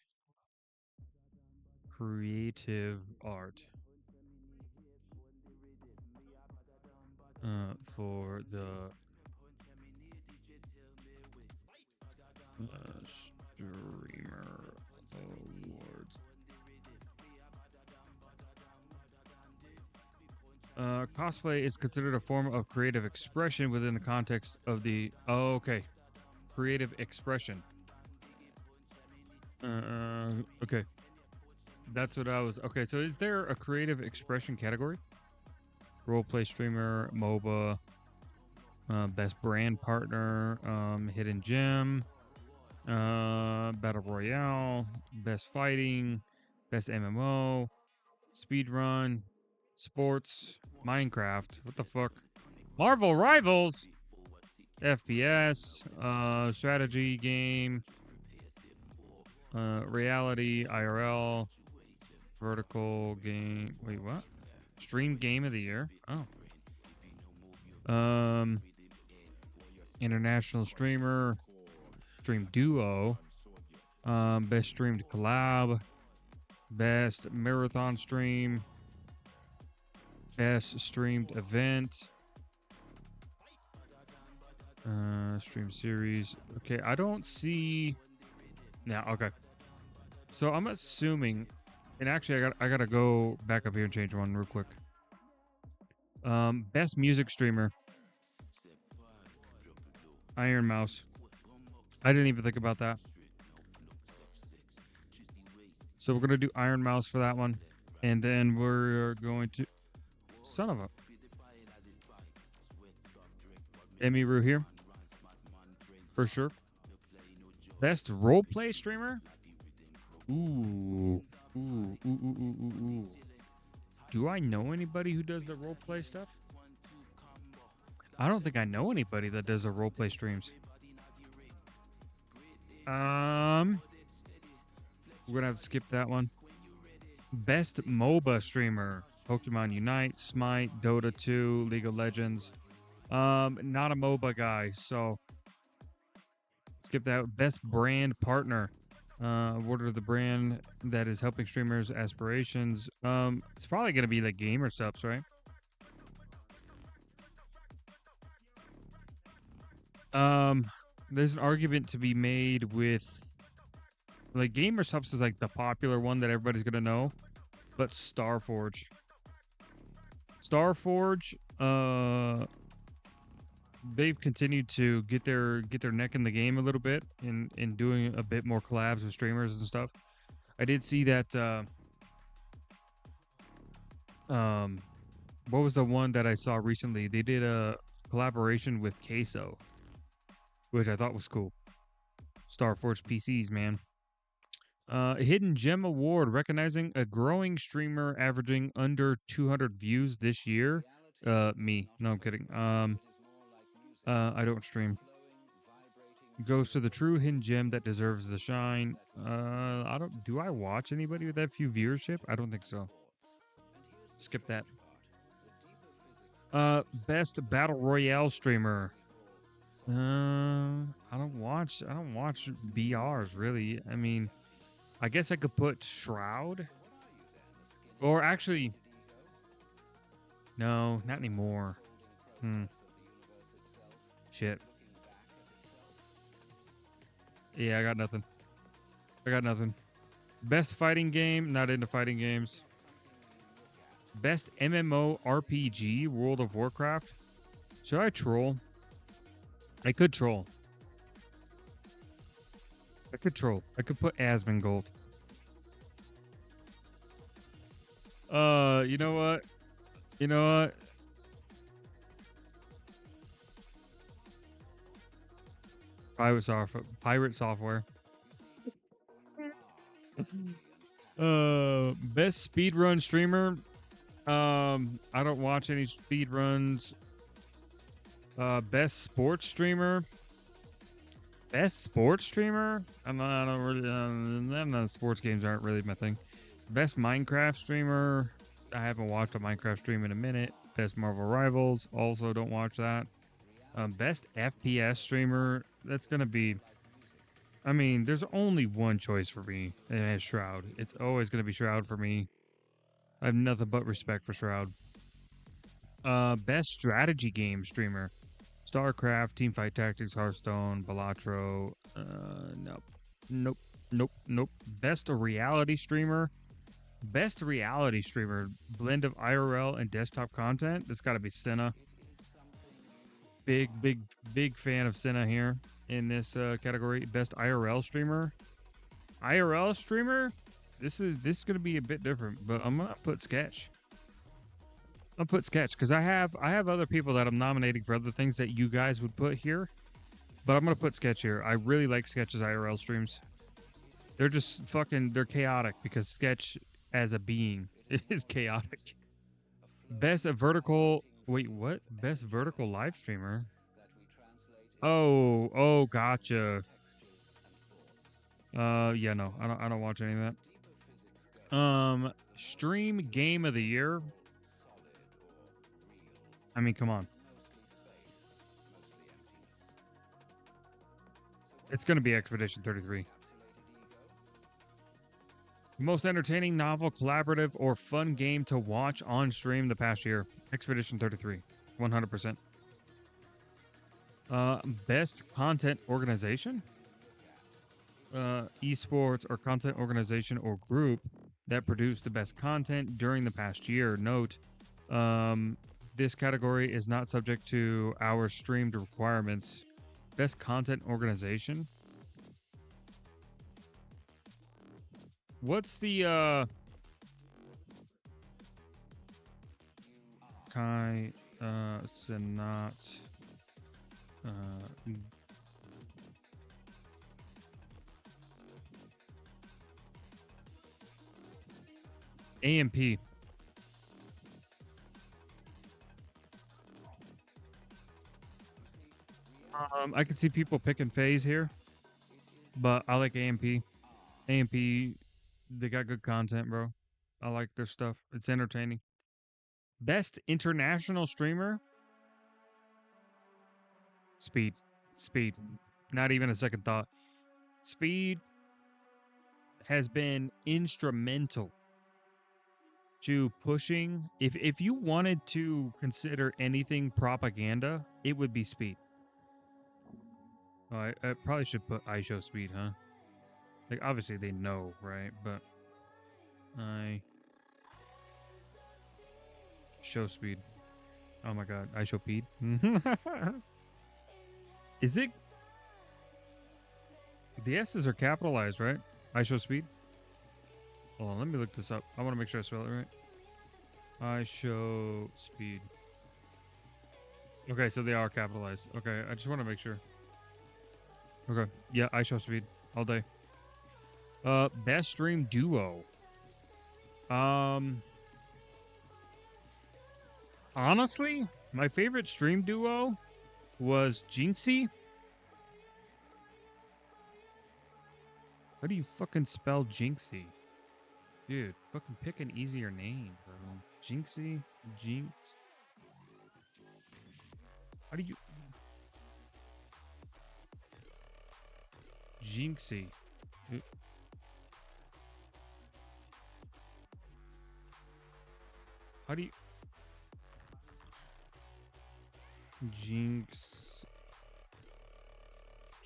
creative art for the Streamer Awards? Cosplay is considered a form of creative expression within the context of the... Oh, okay. Creative expression. Okay. That's what I was... Okay, so is there a creative expression category? Roleplay streamer, MOBA, best brand partner, hidden gem, battle royale, best fighting, best MMO, speedrun, sports, Minecraft. What the fuck? Marvel Rivals, FPS, strategy game, reality, IRL, vertical game. Wait, what? Stream game of the year. Oh. International streamer, stream duo, best streamed collab, best marathon stream, best streamed event, stream series. Okay, I don't see now. Okay, so I'm assuming, and actually I gotta go back up here and change one real quick. Best music streamer, Iron Mouse. I didn't even think about that. So we're gonna do Iron Mouse for that one, and then we're going to son of a Emiru here for sure. Best roleplay streamer. Ooh. Do I know anybody who does the roleplay stuff? I don't think I know anybody that does the roleplay streams. We're gonna have to skip that one. Best MOBA streamer: Pokemon Unite, Smite, Dota 2, League of Legends. Not a MOBA guy, so skip that. Best brand partner. What are the brand that is helping streamers' aspirations? It's probably gonna be like GamerSupps, right? There's an argument to be made with, like, GamerSupps is like the popular one that everybody's gonna know, but Starforge Starforge, they've continued to get their neck in the game a little bit in doing a bit more collabs with streamers and stuff. I did see that what was the one that I saw recently? They did a collaboration with Queso, which I thought was cool. Starforge PCs, man. Hidden Gem Award recognizing a growing streamer averaging under 200 views this year. Me. No, I'm kidding. I don't stream. Goes to the true hidden gem that deserves the shine. Do I watch anybody with that few viewership? I don't think so. Skip that. Best battle royale streamer. I don't watch BRs really. I mean, I guess I could put Shroud. Or actually, no, not anymore. Shit. Yeah, I got nothing. Best fighting game, not into fighting games. Best MMO RPG, World of Warcraft. Should I troll? I could troll. I could put Asmongold. You know what? Pirate software. Best speedrun streamer. I don't watch any speedruns. Best sports streamer. I'm not sports games aren't really my thing. Best Minecraft streamer. I haven't watched a Minecraft stream in a minute. Best Marvel Rivals. Also don't watch that. Best FPS streamer. That's gonna be. I mean, there's only one choice for me, and it's Shroud. It's always gonna be Shroud for me. I have nothing but respect for Shroud. Best strategy game streamer. StarCraft, Teamfight Tactics, Hearthstone, Balatro. Nope. Best reality streamer. Blend of IRL and desktop content. That's got to be Senna. Big fan of Senna here in this category. Best IRL streamer. This is gonna be a bit different, but I'm gonna put Sketch. Because I have other people that I'm nominating for other things that you guys would put here, but I'm gonna put Sketch here. I really like Sketch's IRL streams. They're just they're chaotic because Sketch as a being is chaotic. Best vertical live streamer. Oh, gotcha. Yeah, no, I don't watch any of that. Stream game of the year. I mean, come on. It's gonna be Expedition 33. Most entertaining novel, collaborative, or fun game to watch on stream the past year. Expedition 33. 100%. Best content organization? Esports or content organization or group that produced the best content during the past year. Note, this category is not subject to our streamed requirements. Best content organization? What's the Kai Senat AMP. I can see people picking FaZe here, but I like AMP. AMP, they got good content, bro. I like their stuff. It's entertaining. Best international streamer? Speed. Not even a second thought. Speed has been instrumental to pushing. If you wanted to consider anything propaganda, it would be Speed. Oh, I probably should put iShow Speed, huh? Like, obviously they know, right? But show speed. Oh my god, I show speed. Is it? The S's are capitalized, right? I show speed. Hold on, let me look this up. I want to make sure I spell it right. I show speed. Okay, so they are capitalized. Okay, I just want to make sure. Okay, yeah, I show speed all day. Best stream duo. Honestly, my favorite stream duo was Jinxie. How do you fucking spell Jinxie? Dude, fucking pick an easier name, bro. Jinxie? Jinx? How do you... Jinxie. How do you...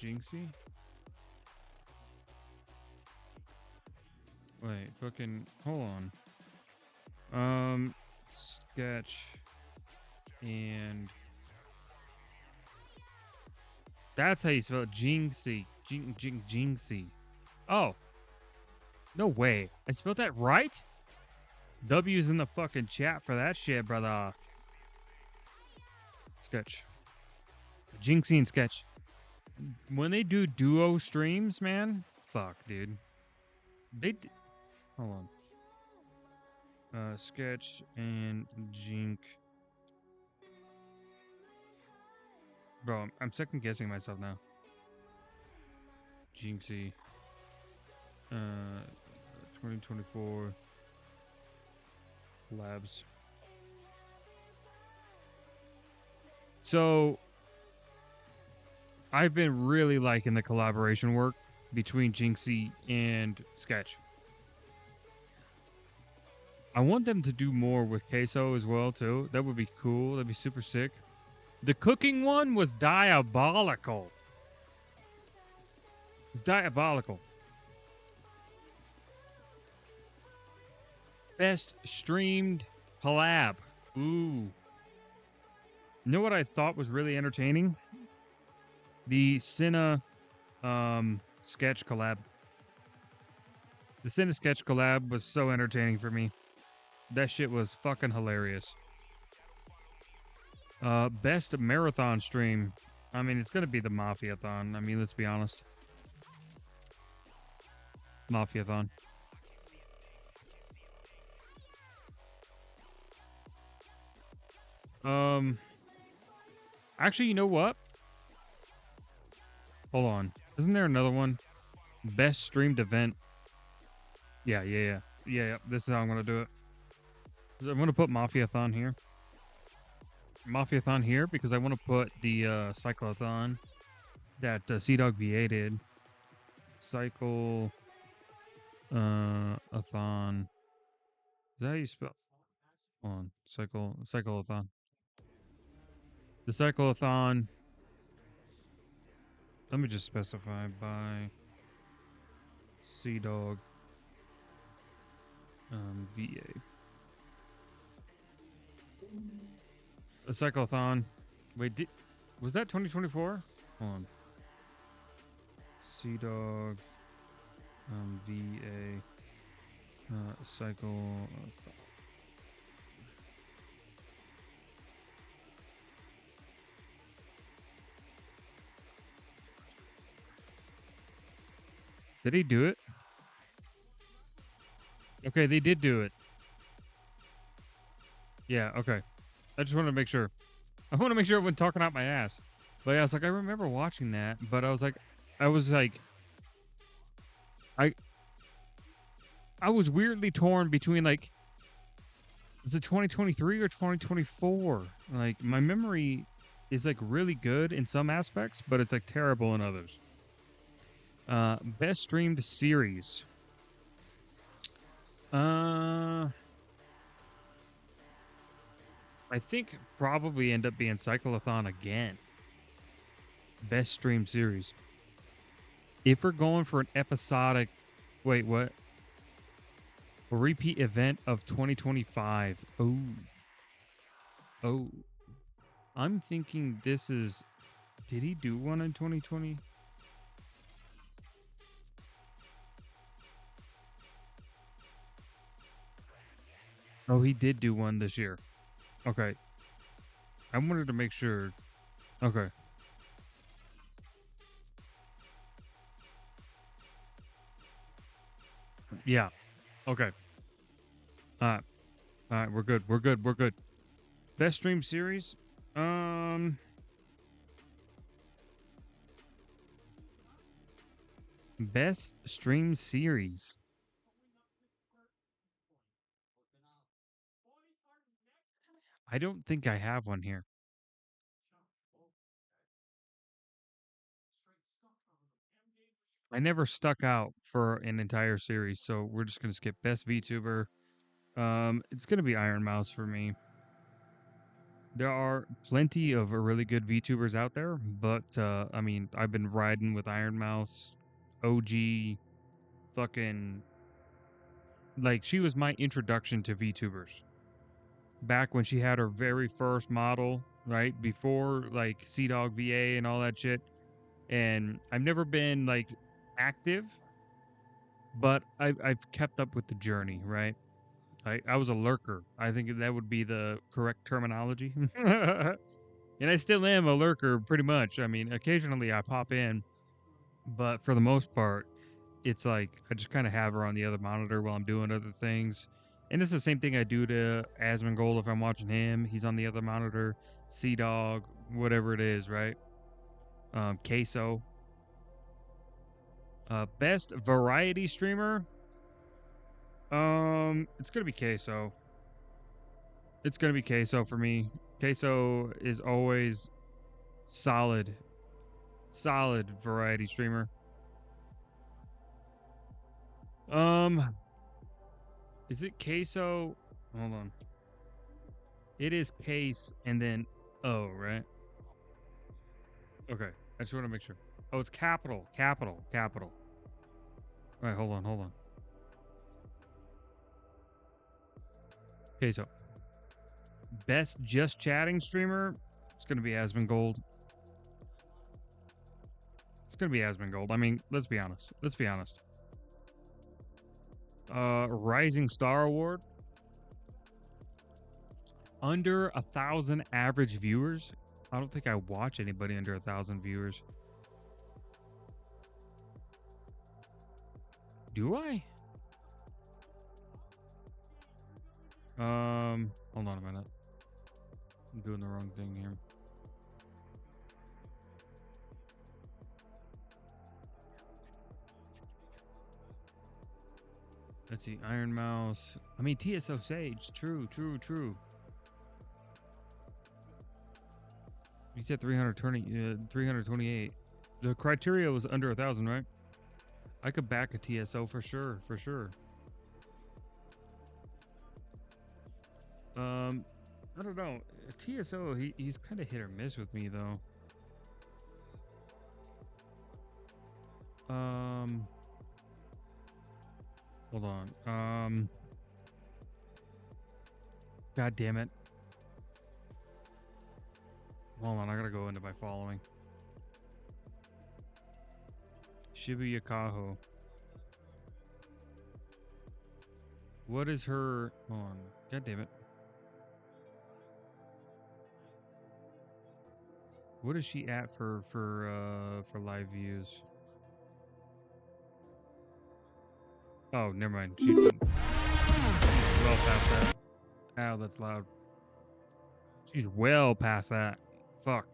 Jinxie? Wait, fucking... Hold on. Sketch... And... That's how you spell it. Jinxie. Jinxie. Oh. No way. I spelled that right? W's in the fucking chat for that shit, brother. Sketch. Jinxie and Sketch. When they do duo streams, man, fuck, dude. Hold on. Sketch and Jink. Bro, I'm second guessing myself now. Jinxie. 2024 Labs. So, I've been really liking the collaboration work between Jinxie and Sketch. I want them to do more with Queso as well, too. That would be cool. That'd be super sick. The cooking one was diabolical. It's diabolical. Best streamed collab. Ooh. You know what I thought was really entertaining? The Cinna sketch collab. The Cinna sketch collab was so entertaining for me. That shit was fucking hilarious. Best marathon stream. I mean, it's gonna be the Mafiathon. I mean, let's be honest. Mafiathon. Actually, you know what? Hold on. Isn't there another one? Best streamed event. Yeah. This is how I'm gonna do it. I'm gonna put Mafiathon here. Mafiathon here because I want to put the Cyclothon that Sea-Dog VA did. Cycle athon. Is that how you spell? Hold on. Cyclothon. The Cyclothon. Let me just specify by Sea-Dog VA. A Cyclothon. Wait, was that 2024? Hold on. Sea-Dog VA Cycle. Did he do it? Okay, they did do it. Yeah, okay. I just wanted to make sure. I want to make sure I wasn't talking out my ass. But yeah, I was like, I remember watching that, but I was like, I was weirdly torn between like, is it 2023 or 2024? Like, my memory is like really good in some aspects, but it's like terrible in others. Best streamed series. I think probably end up being Cyclothon again. Best stream series. If we're going for an episodic... Wait, what? A repeat event of 2025. Ooh. Oh, I'm thinking this is. Did he do one in 2020? Oh, he did do one this year. Okay. I wanted to make sure. Okay. Yeah. Okay. All right. All right. We're good. We're good. We're good. Best stream series? Best stream series. I don't think I have one here. I never stuck out for an entire series, so we're just gonna skip best VTuber. It's gonna be Iron Mouse for me. There are plenty of really good VTubers out there, but I mean, I've been riding with Iron Mouse, OG, fucking like she was my introduction to VTubers. Back when she had her very first model, right before like CDawg VA and all that shit. And I've never been like active, but I've kept up with the journey, right? I was a lurker. I think that would be the correct terminology. And I still am a lurker pretty much. I mean, occasionally I pop in, but for the most part, it's like I just kind of have her on the other monitor while I'm doing other things. And it's the same thing I do to Asmongold if I'm watching him. He's on the other monitor, CDawg, whatever it is, right? Queso. Best variety streamer? It's gonna be Queso. It's gonna be Queso for me. Queso is always solid variety streamer. Is it Queso? Hold on. It is Case and then O, right? Okay, I just want to make sure. Oh, it's capital. All right, hold on. Queso. Best just chatting streamer? It's gonna be Asmongold. It's gonna be Asmongold. I mean, let's be honest. Rising Star Award. Under 1,000 average viewers. I don't think I watch anybody under 1,000 viewers. Do I? Hold on a minute. I'm doing the wrong thing here. Let's see, Iron Mouse. I mean, TSO Sage. True. You said 328. The criteria was under 1,000, right? I could back a TSO for sure. I don't know. TSO, he's kind of hit or miss with me though. Hold on. God damn it. Hold on, I gotta go into my following. Shibuya Kaho. What is her? Hold on. God damn it. What is she at for live views? Oh, never mind. She's well past that. Ow, that's loud. She's well past that. Fuck.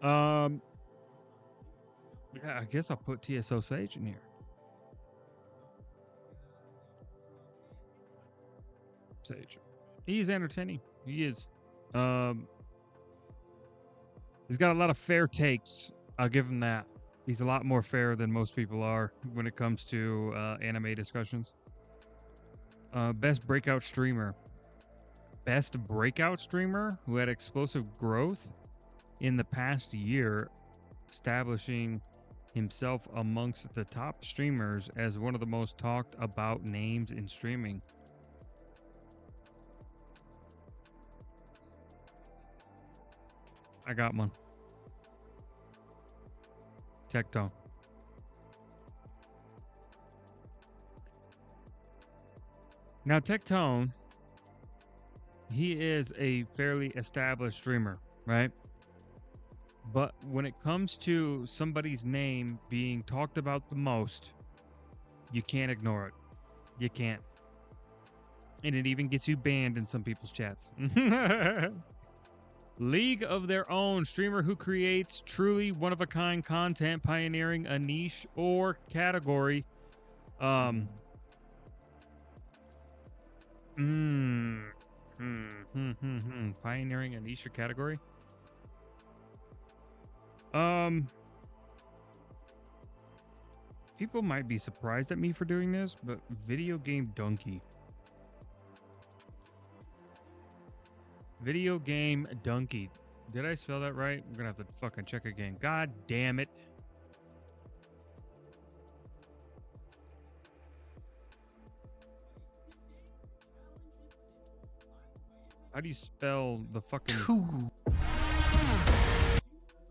Yeah, I guess I'll put TSO Sage in here. Sage. He's entertaining. He is. He's got a lot of fair takes. I'll give him that. He's a lot more fair than most people are when it comes to anime discussions. Best breakout streamer. Best breakout streamer who had explosive growth in the past year, establishing himself amongst the top streamers as one of the most talked about names in streaming. I got one. Tectone. Now, Tectone, he is a fairly established streamer, right? But when it comes to somebody's name being talked about the most, you can't ignore it. You can't. And it even gets you banned in some people's chats. League of Their Own, streamer who creates truly one-of-a-kind content, pioneering a niche or category. Pioneering a niche or category. People might be surprised at me for doing this, but Video Game Donkey. Video Game Donkey. Did I spell that right? We're gonna have to fucking check again. God damn it. How do you spell the fucking...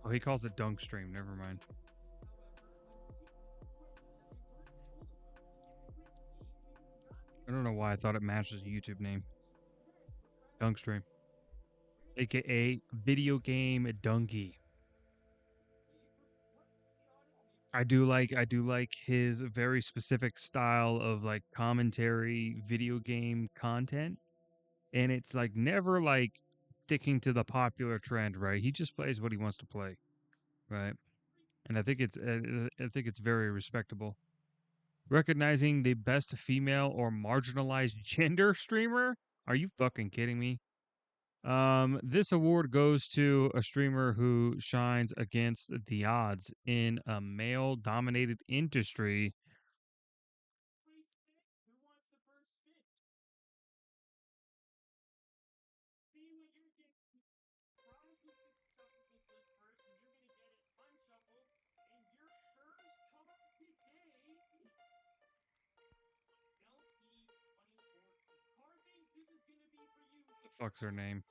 Oh, he calls it Dunk Stream. Never mind. I don't know why I thought it matched his YouTube name. Dunk Stream. AKA Video Game Donkey. I do like his very specific style of like commentary video game content. And it's like never like sticking to the popular trend, right? He just plays what he wants to play, right? And I think it's very respectable. Recognizing the best female or marginalized gender streamer? Are you fucking kidding me? This award goes to a streamer who shines against the odds in a male-dominated industry. The fuck's her name?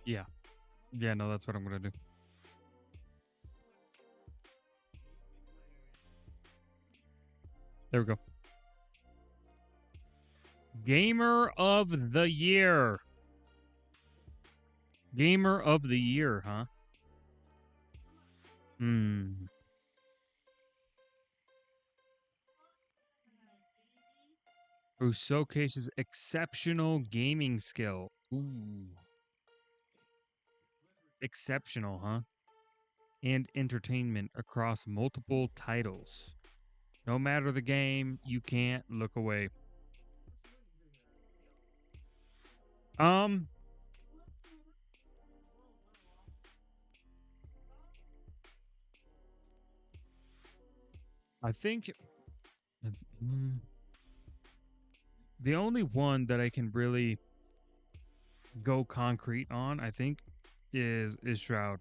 Yeah. Yeah, no, that's what I'm gonna do. There we go. Gamer of the Year. Gamer of the Year, huh? Who showcases exceptional gaming skill. Ooh. Exceptional, huh? And entertainment across multiple titles. No matter the game, you can't look away. I think the only one that I can really go concrete on, I think, is Shroud.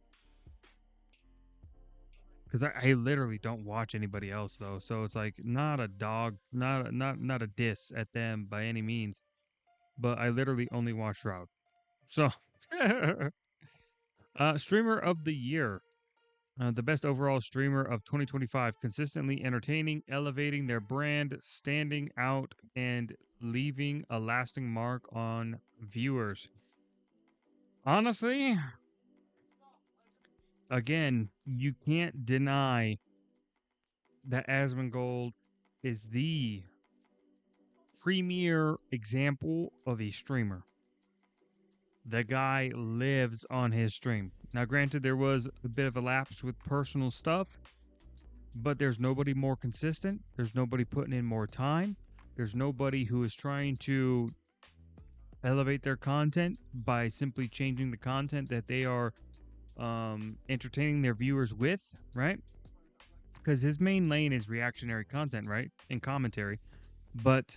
Because I literally don't watch anybody else though, so it's like not a dog, not a diss at them by any means, but I literally only watch Shroud. So, streamer of the year, the best overall streamer of 2025, consistently entertaining, elevating their brand, standing out, and leaving a lasting mark on viewers. Honestly, again, you can't deny that Asmongold is the premier example of a streamer. The guy lives on his stream. Now, granted, there was a bit of a lapse with personal stuff, but there's nobody more consistent. There's nobody putting in more time. There's nobody who is trying to elevate their content by simply changing the content that they are entertaining their viewers with, right? Because his main lane is reactionary content, right? And commentary. But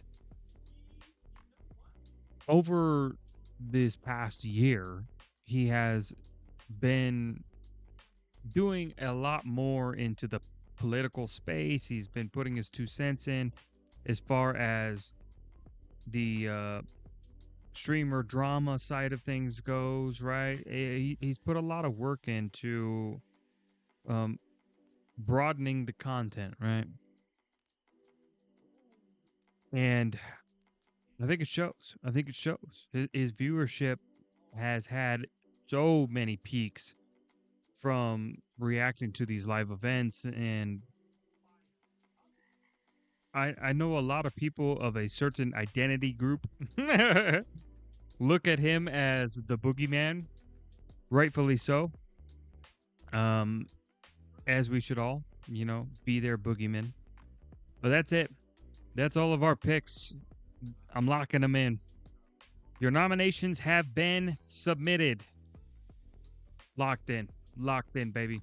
over this past year, he has been doing a lot more into the political space. He's been putting his 2 cents in as far as the streamer drama side of things goes, right? He's put a lot of work into broadening the content, right? And I think it shows. I think it shows. His viewership has had so many peaks from reacting to these live events, and I know a lot of people of a certain identity group look at him as the boogeyman, rightfully so. As we should all, be their boogeyman. But that's it. That's all of our picks. I'm locking them in. Your nominations have been submitted. Locked in, baby.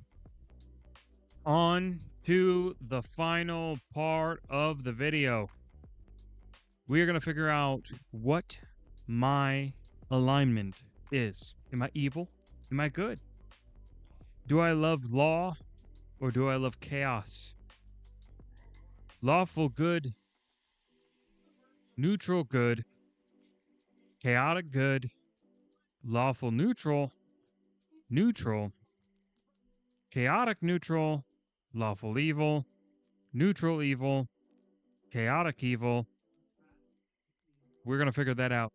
On to the final part of the video. We are going to figure out what my alignment is. Am I evil? Am I good? Do I love law or do I love chaos? Lawful good, neutral good, chaotic good, lawful neutral, neutral, chaotic neutral, lawful evil, neutral evil, chaotic evil. We're going to figure that out.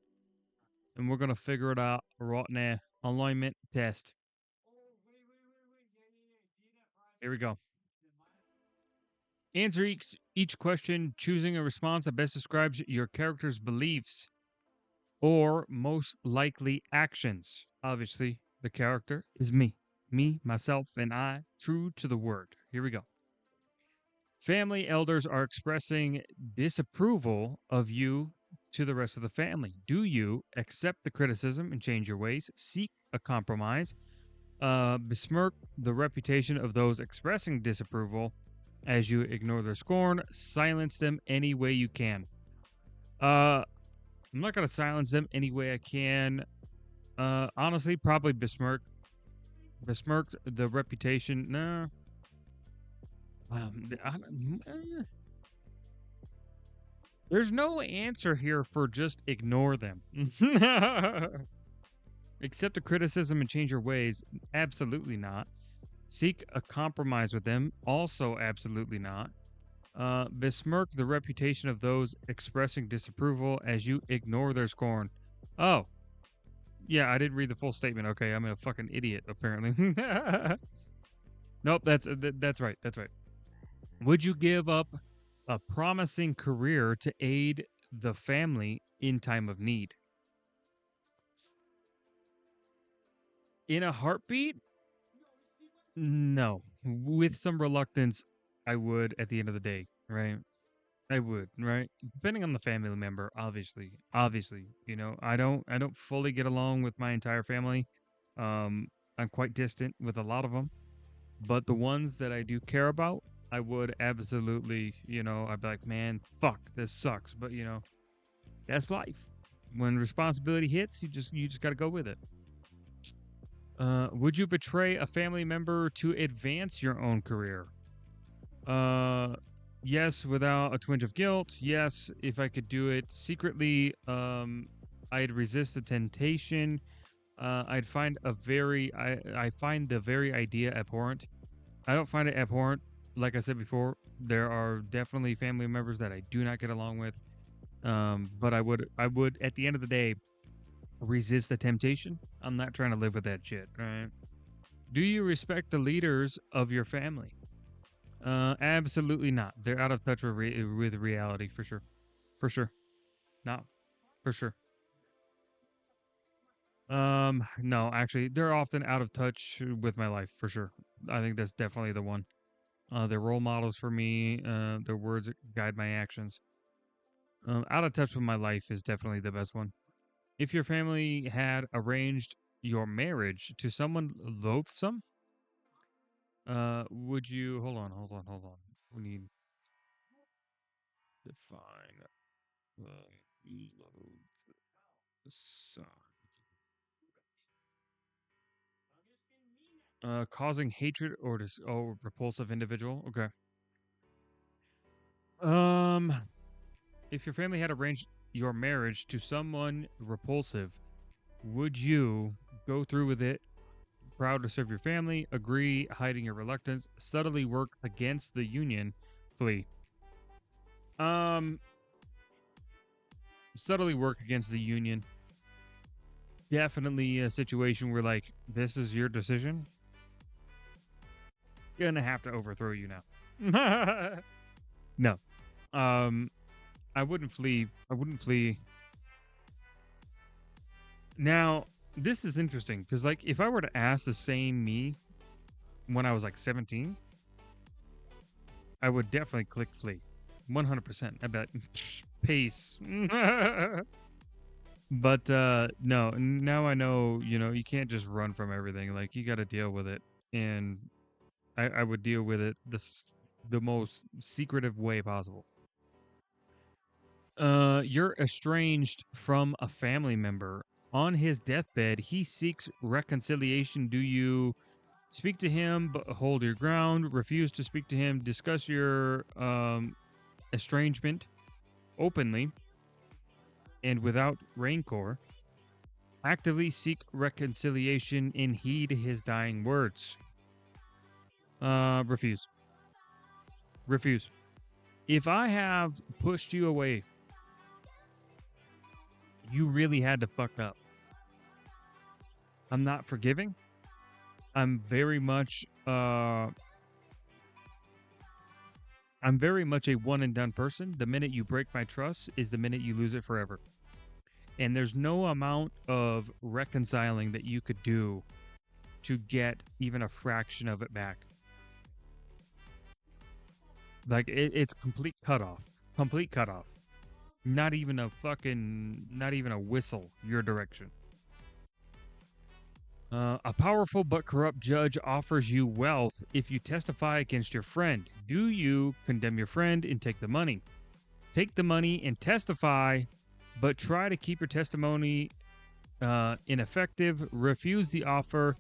And we're going to figure it out right now. Alignment test. Here we go. Answer each question, choosing a response that best describes your character's beliefs or most likely actions. Obviously, the character is me. Me, myself, and I, true to the word. Here we go. Family elders are expressing disapproval of you to the rest of the family. Do you accept the criticism and change your ways? Seek a compromise? Besmirk the reputation of those expressing disapproval as you ignore their scorn? Silence them any way you can. I'm not going to silence them any way I can. Honestly, probably besmirk the reputation. No. There's no answer here for just ignore them. Accept the criticism and change your ways? Absolutely not. Seek a compromise with them? Also absolutely not. Besmirk the reputation of those expressing disapproval as you ignore their scorn? Oh. Yeah, I didn't read the full statement. Okay, I'm a fucking idiot, apparently. Nope, that's right. That's right. Would you give up a promising career to aid the family in time of need? In a heartbeat? No. With some reluctance, I would at the end of the day, right? I would, right? Depending on the family member, obviously. Obviously, I don't fully get along with my entire family. I'm quite distant with a lot of them. But the ones that I do care about, I would absolutely, I'd be like, man, fuck, this sucks. But that's life. When responsibility hits, you just got to go with it. Would you betray a family member to advance your own career? Yes, without a twinge of guilt. Yes, if I could do it secretly, I'd resist the temptation. I find the very idea abhorrent. I don't find it abhorrent. Like I said before, there are definitely family members that I do not get along with. But I would at the end of the day resist the temptation. I'm not trying to live with that shit, right? Do you respect the leaders of your family? Absolutely not. They're out of touch with reality for sure. For sure. No, for sure. No, actually, they're often out of touch with my life for sure. I think that's definitely the one. They're role models for me. Their words guide my actions. Out of touch with my life is definitely the best one. If your family had arranged your marriage to someone loathsome, would you hold on. We need to define loathsome. Causing hatred or repulsive individual. Okay. If your family had arranged your marriage to someone repulsive, would you go through with it? Proud to serve your family, agree, hiding your reluctance, subtly work against the union, flee. Subtly work against the union. Definitely a situation where, like, this is your decision. Gonna have to overthrow you now. No. I wouldn't flee. I wouldn't flee. Now, this is interesting because, like, if I were to ask the same me when I was like 17, I would definitely click flee. 100%. I bet. Pace. But no, now I know, you can't just run from everything. Like, you got to deal with it. And I would deal with it the most secretive way possible. You're estranged from a family member. On his deathbed, he seeks reconciliation. Do you speak to him but hold your ground, refuse to speak to him, discuss your estrangement openly and without rancor, actively seek reconciliation and heed his dying words? Refuse. Refuse. If I have pushed you away, you really had to fuck up. I'm not forgiving. I'm very much a one and done person. The minute you break my trust is the minute you lose it forever. And there's no amount of reconciling that you could do to get even a fraction of it back. Like, it's complete cutoff. Complete cutoff. Not even a whistle your direction. A powerful but corrupt judge offers you wealth if you testify against your friend. Do you condemn your friend and take the money? Take the money and testify, but try to keep your testimony ineffective. Refuse the offer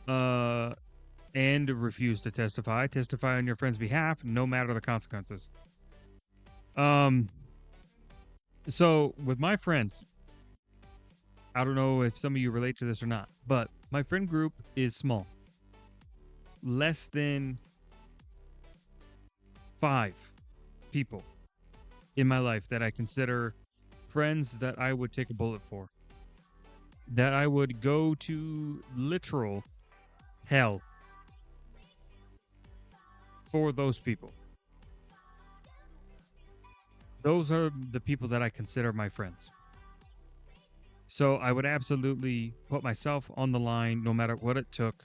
and refuse to testify. Testify on your friend's behalf, no matter the consequences. So with my friends, I don't know if some of you relate to this or not, but my friend group is small. Less than 5 people in my life that I consider friends that I would take a bullet for. That I would go to literal hell for those people. Those are the people that I consider my friends. So I would absolutely put myself on the line no matter what it took.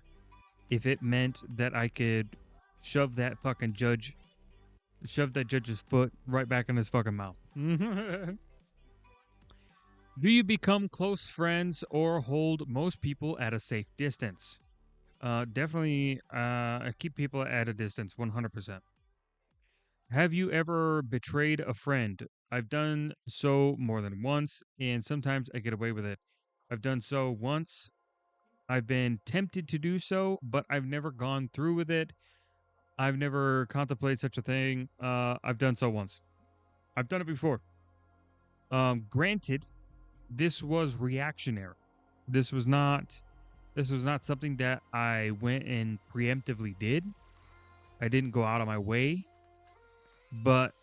If it meant that I could shove that judge's foot right back in his fucking mouth. Do you become close friends or hold most people at a safe distance? Definitely keep people at a distance, 100%. Have you ever betrayed a friend? I've done so more than once, and sometimes I get away with it. I've done so once. I've been tempted to do so, but I've never gone through with it. I've never contemplated such a thing. I've done so once. I've done it before. Granted, this was reactionary. This was not something that I went and preemptively did. I didn't go out of my way. But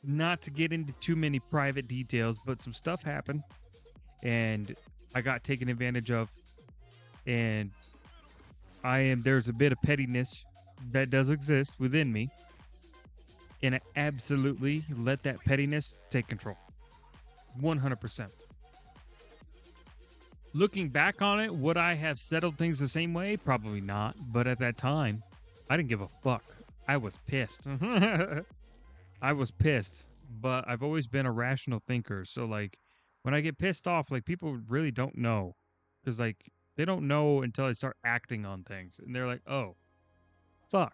not to get into too many private details, but some stuff happened and I got taken advantage of, and there's a bit of pettiness that does exist within me, and I absolutely let that pettiness take control. 100%. Looking back on it, would I have settled things the same way? Probably not, but at that time, I didn't give a fuck. I was pissed. I was pissed, but I've always been a rational thinker. So, like, when I get pissed off, like, people really don't know. Because, like, they don't know until I start acting on things. And they're like, oh, fuck.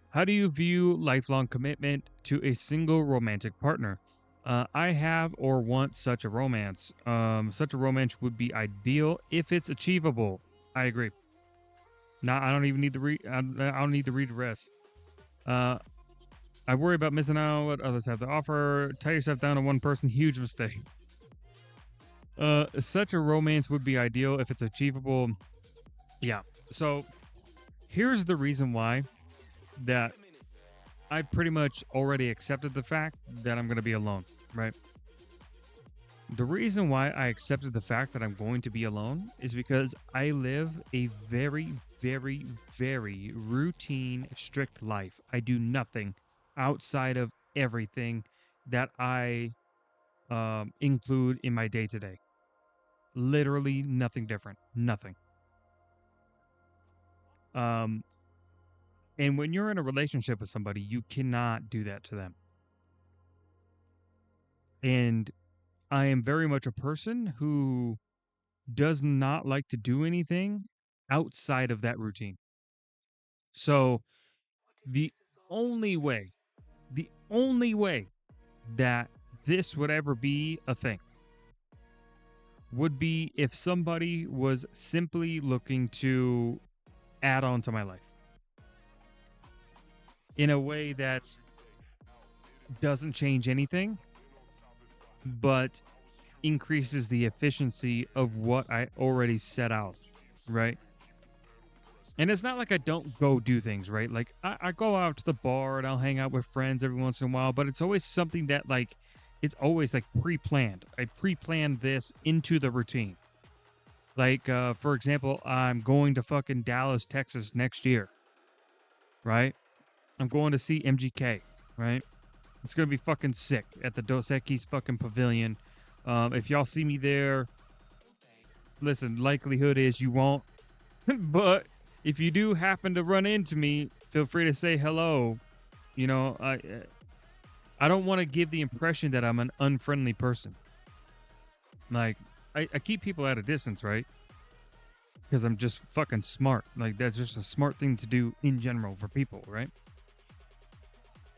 How do you view lifelong commitment to a single romantic partner? I have or want such a romance. Such a romance would be ideal if it's achievable. I agree. Now I don't even need to read. I don't need to read the rest. I worry about missing out what others have to offer. Tie yourself down to one person. Huge mistake. Such a romance would be ideal if it's achievable. Yeah. So here's the reason why that I pretty much already accepted the fact that I'm going to be alone, right? The reason why I accepted the fact that I'm going to be alone is because I live a very, very, very routine, strict life. I do nothing outside of everything that I include in my day-to-day. Literally nothing different. Nothing. And when you're in a relationship with somebody, you cannot do that to them. And I am very much a person who does not like to do anything outside of that routine. So the only way that this would ever be a thing would be if somebody was simply looking to add on to my life in a way that doesn't change anything, but increases the efficiency of what I already set out, right? And it's not like I don't go do things, right? Like I go out to the bar and I'll hang out with friends every once in a while, but it's always something that like, it's always like pre-planned. I pre-planned this into the routine. Like, for example, I'm going to fucking Dallas, Texas next year, right? I'm going to see MGK, right? It's going to be fucking sick at the Dos Equis fucking pavilion. If y'all see me there, listen, likelihood is you won't. But if you do happen to run into me, feel free to say hello. You know, I don't want to give the impression that I'm an unfriendly person. Like, I keep people at a distance, right? Because I'm just fucking smart. Like, that's just a smart thing to do in general for people, right?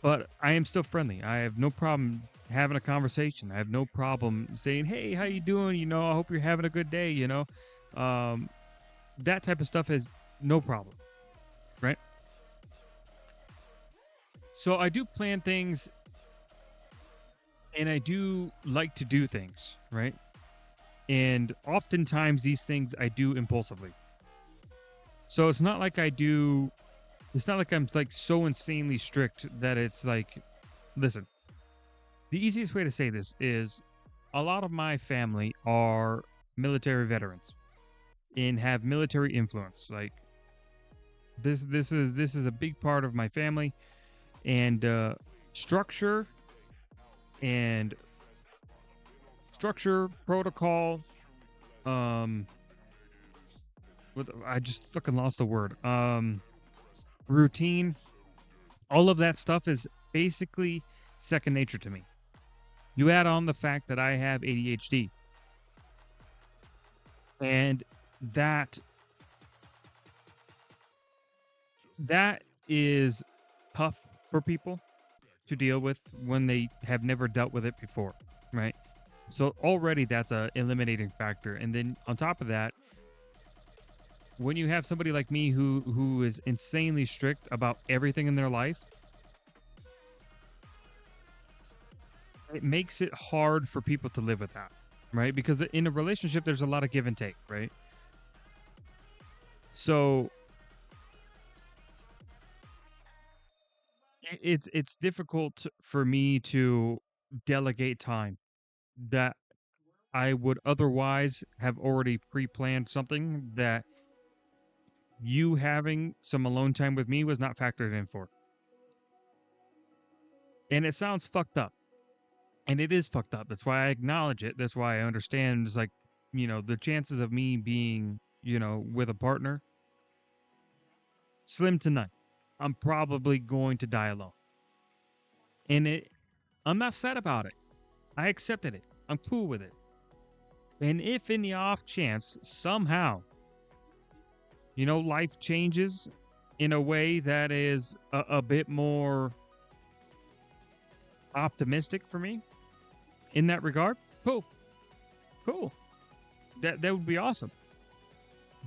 But I am still friendly. I have no problem having a conversation. I have no problem saying, hey, how you doing? You know, I hope you're having a good day, you know? That type of stuff is no problem, right? So I do plan things and I do like to do things, right? And oftentimes these things I do impulsively. So it's not like I'm like so insanely strict that it's like, listen, the easiest way to say this is a lot of my family are military veterans and have military influence. Like this is a big part of my family, and structure protocol. I just fucking lost the word. Routine, all of that stuff is basically second nature to me. You add on the fact that I have ADHD, and that is tough for people to deal with when they have never dealt with it before, right? So already that's a eliminating factor. And then on top of that, when you have somebody like me who is insanely strict about everything in their life, it makes it hard for people to live with that, right? Because in a relationship, there's a lot of give and take, right? So it's difficult for me to delegate time that I would otherwise have already pre-planned something that you having some alone time with me was not factored in for. And it sounds fucked up. And it is fucked up. That's why I acknowledge it. That's why I understand. It's like, you know, the chances of me being, you know, with a partner, slim to none. I'm probably going to die alone. And I'm not sad about it. I accepted it. I'm cool with it. And if in the off chance, somehow, you know, life changes in a way that is a bit more optimistic for me, in that regard, cool. That would be awesome.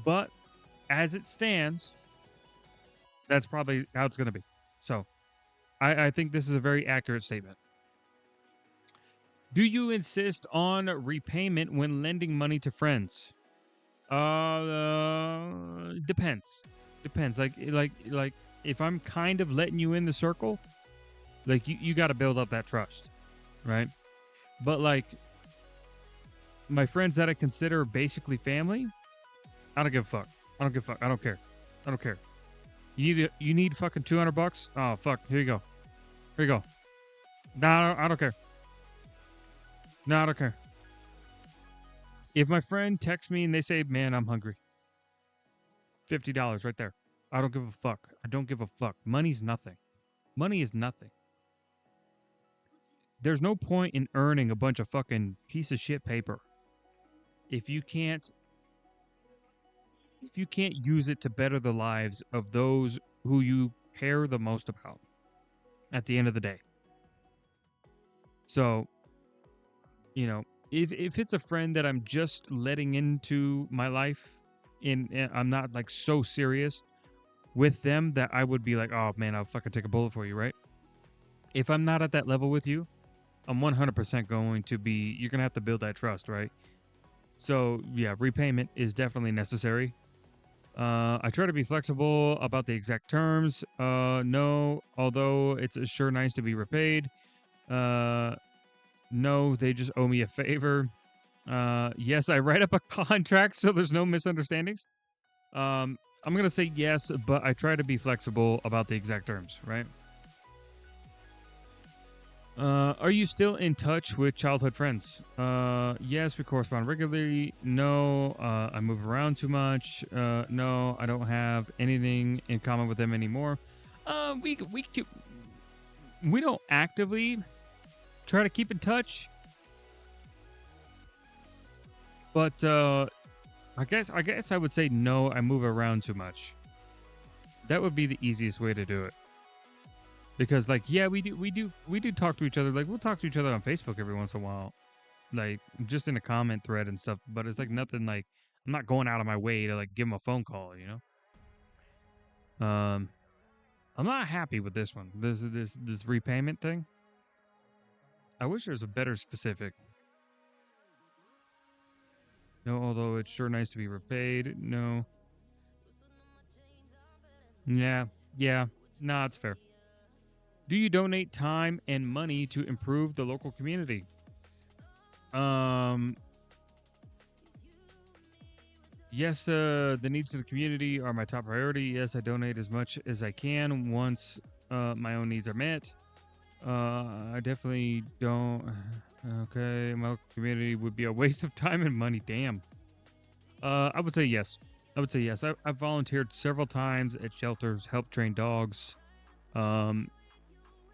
But as it stands, that's probably how it's going to be. So I think this is a very accurate statement. Do you insist on repayment when lending money to friends? Depends. Like if I'm kind of letting you in the circle, like you got to build up that trust, right? But like my friends that I consider basically family, I don't give a fuck. I don't give a fuck. I don't care. I don't care. You need fucking $200? Oh fuck. Here you go. Here you go. No, I don't care. No, I don't care. If my friend texts me and they say, "Man, I'm hungry," $50 right there. I don't give a fuck. I don't give a fuck. Money's nothing. Money is nothing. There's no point in earning a bunch of fucking piece of shit paper if you can't use it to better the lives of those who you care the most about at the end of the day. So, you know, if it's a friend that I'm just letting into my life and I'm not like so serious with them that I would be like, oh man, I'll fucking take a bullet for you, right? If I'm not at that level with you, I'm 100% going to be, you're going to have to build that trust, right? So yeah, repayment is definitely necessary. I try to be flexible about the exact terms. No, although it's sure nice to be repaid. No, they just owe me a favor. Yes, I write up a contract so there's no misunderstandings. I'm going to say yes, but I try to be flexible about the exact terms, right? Are you still in touch with childhood friends? Yes, we correspond regularly. No, I move around too much. No, I don't have anything in common with them anymore. We don't actively try to keep in touch, but I guess I would say no, I move around too much. That would be the easiest way to do it. Because like, yeah, we do talk to each other. Like we'll talk to each other on Facebook every once in a while, like just in a comment thread and stuff. But it's like nothing like I'm not going out of my way to like give them a phone call, you know. I'm not happy with this one. This repayment thing. I wish there was a better specific. No, although it's sure nice to be repaid. No. Yeah. Nah, it's fair. Do you donate time and money to improve the local community? Yes, the needs of the community are my top priority. Yes, I donate as much as I can once my own needs are met. I definitely don't. Okay, my local community would be a waste of time and money. Damn. I would say yes. I've volunteered several times at shelters, helped train dogs.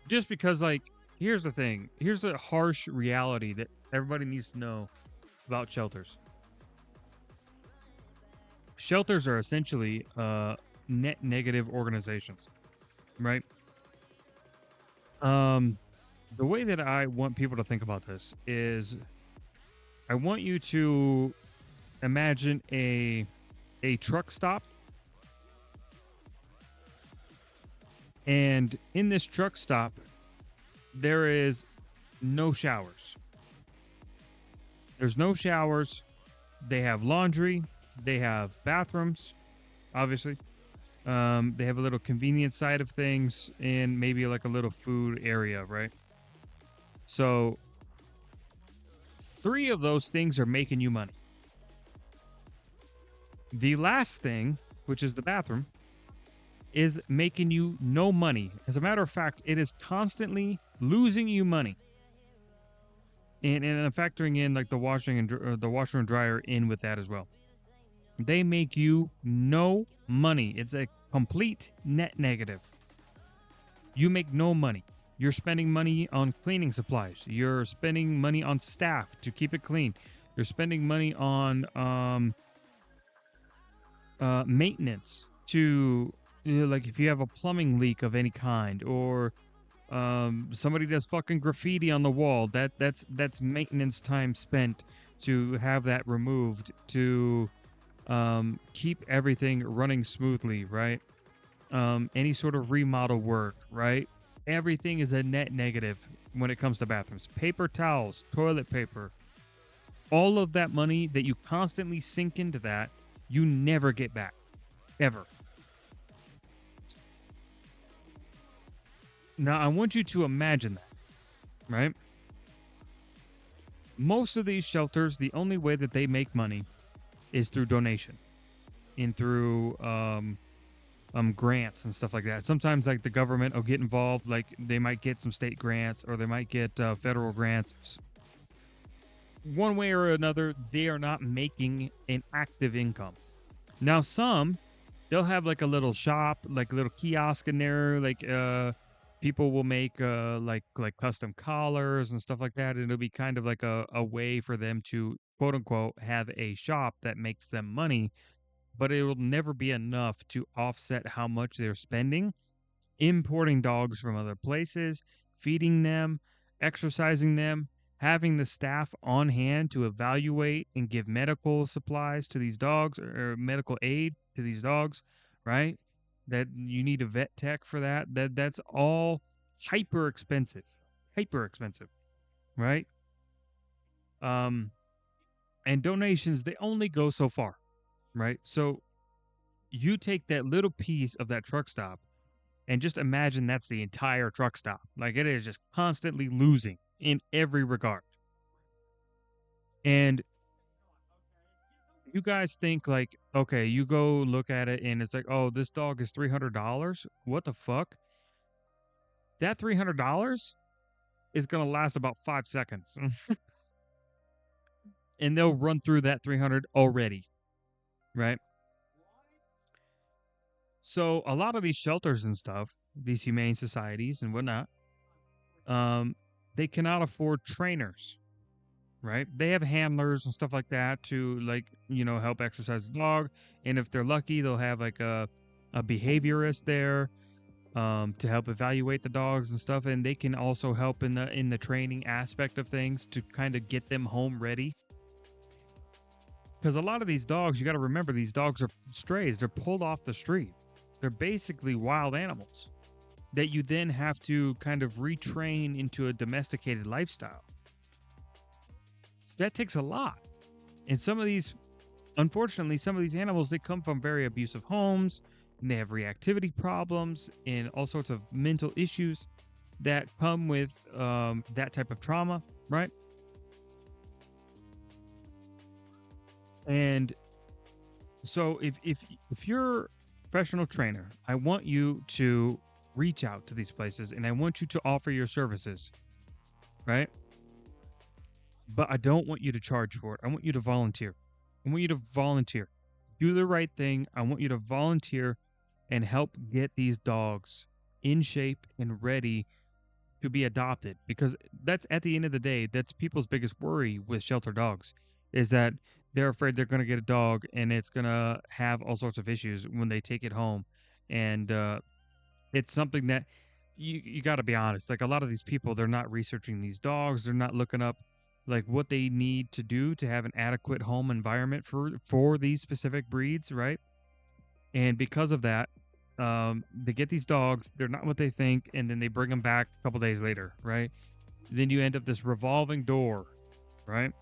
Just because, like, here's the thing. Here's the harsh reality that everybody needs to know about shelters. Shelters are essentially net negative organizations, right? The way that I want people to think about this is I want you to imagine a truck stop. And in this truck stop, there is no showers. There's no showers. They have laundry. They have bathrooms, obviously. They have a little convenience side of things and maybe like a little food area, right? So 3 of those things are making you money. The last thing, which is the bathroom, is making you no money. As a matter of fact, it is constantly losing you money. And I'm factoring in like the washer and dryer in with that as well. They make you no money. It's a complete net negative. You make no money. You're spending money on cleaning supplies. You're spending money on staff to keep it clean. You're spending money on maintenance to, you know, like if you have a plumbing leak of any kind, or Somebody does fucking graffiti on the wall. That's maintenance time spent to have that removed to keep everything running smoothly, right? Any sort of remodel work, right? Everything is a net negative when it comes to bathrooms. Paper towels, toilet paper, all of that money that you constantly sink into that, you never get back, ever. Now, I want you to imagine that, right? Most of these shelters, the only way that they make money is through donation and through grants and stuff like that. Sometimes like the government will get involved, like they might get some state grants or they might get federal grants. One way or another, they are not making an active income. Now some, they'll have like a little shop, like a little kiosk in there, like people will make like custom collars and stuff like that, and it'll be kind of like a way for them to quote unquote have a shop that makes them money, but it will never be enough to offset how much they're spending importing dogs from other places, feeding them, exercising them, having the staff on hand to evaluate and give medical supplies to these dogs or medical aid to these dogs, right? That you need a vet tech for that. That's all hyper expensive, right? And donations, they only go so far, right? So you take that little piece of that truck stop and just imagine that's the entire truck stop. Like it is just constantly losing in every regard. And you guys think like, okay, you go look at it and it's like, oh, this dog is $300. What the fuck? That $300 is going to last about 5 seconds. And they'll run through that 300 already, right? So a lot of these shelters and stuff, these humane societies and whatnot, they cannot afford trainers, right? They have handlers and stuff like that to like, you know, help exercise the dog. And if they're lucky, they'll have like a behaviorist there to help evaluate the dogs and stuff. And they can also help in the training aspect of things to kind of get them home ready. Because a lot of these dogs, you got to remember, these dogs are strays. They're pulled off the street. They're basically wild animals that you then have to kind of retrain into a domesticated lifestyle. So that takes a lot. And some of these, unfortunately, some of these animals, they come from very abusive homes and they have reactivity problems and all sorts of mental issues that come with that type of trauma, right? And so if you're a professional trainer, I want you to reach out to these places and I want you to offer your services, right? But I don't want you to charge for it. I want you to volunteer. I want you to volunteer. Do the right thing. I want you to volunteer and help get these dogs in shape and ready to be adopted, because that's, at the end of the day, that's people's biggest worry with shelter dogs, is that they're afraid they're going to get a dog and it's going to have all sorts of issues when they take it home. And it's something that you got to be honest. Like a lot of these people, they're not researching these dogs. They're not looking up like what they need to do to have an adequate home environment for these specific breeds, right? And because of that, they get these dogs, they're not what they think, and then they bring them back a couple days later, right? Then you end up this revolving door, right?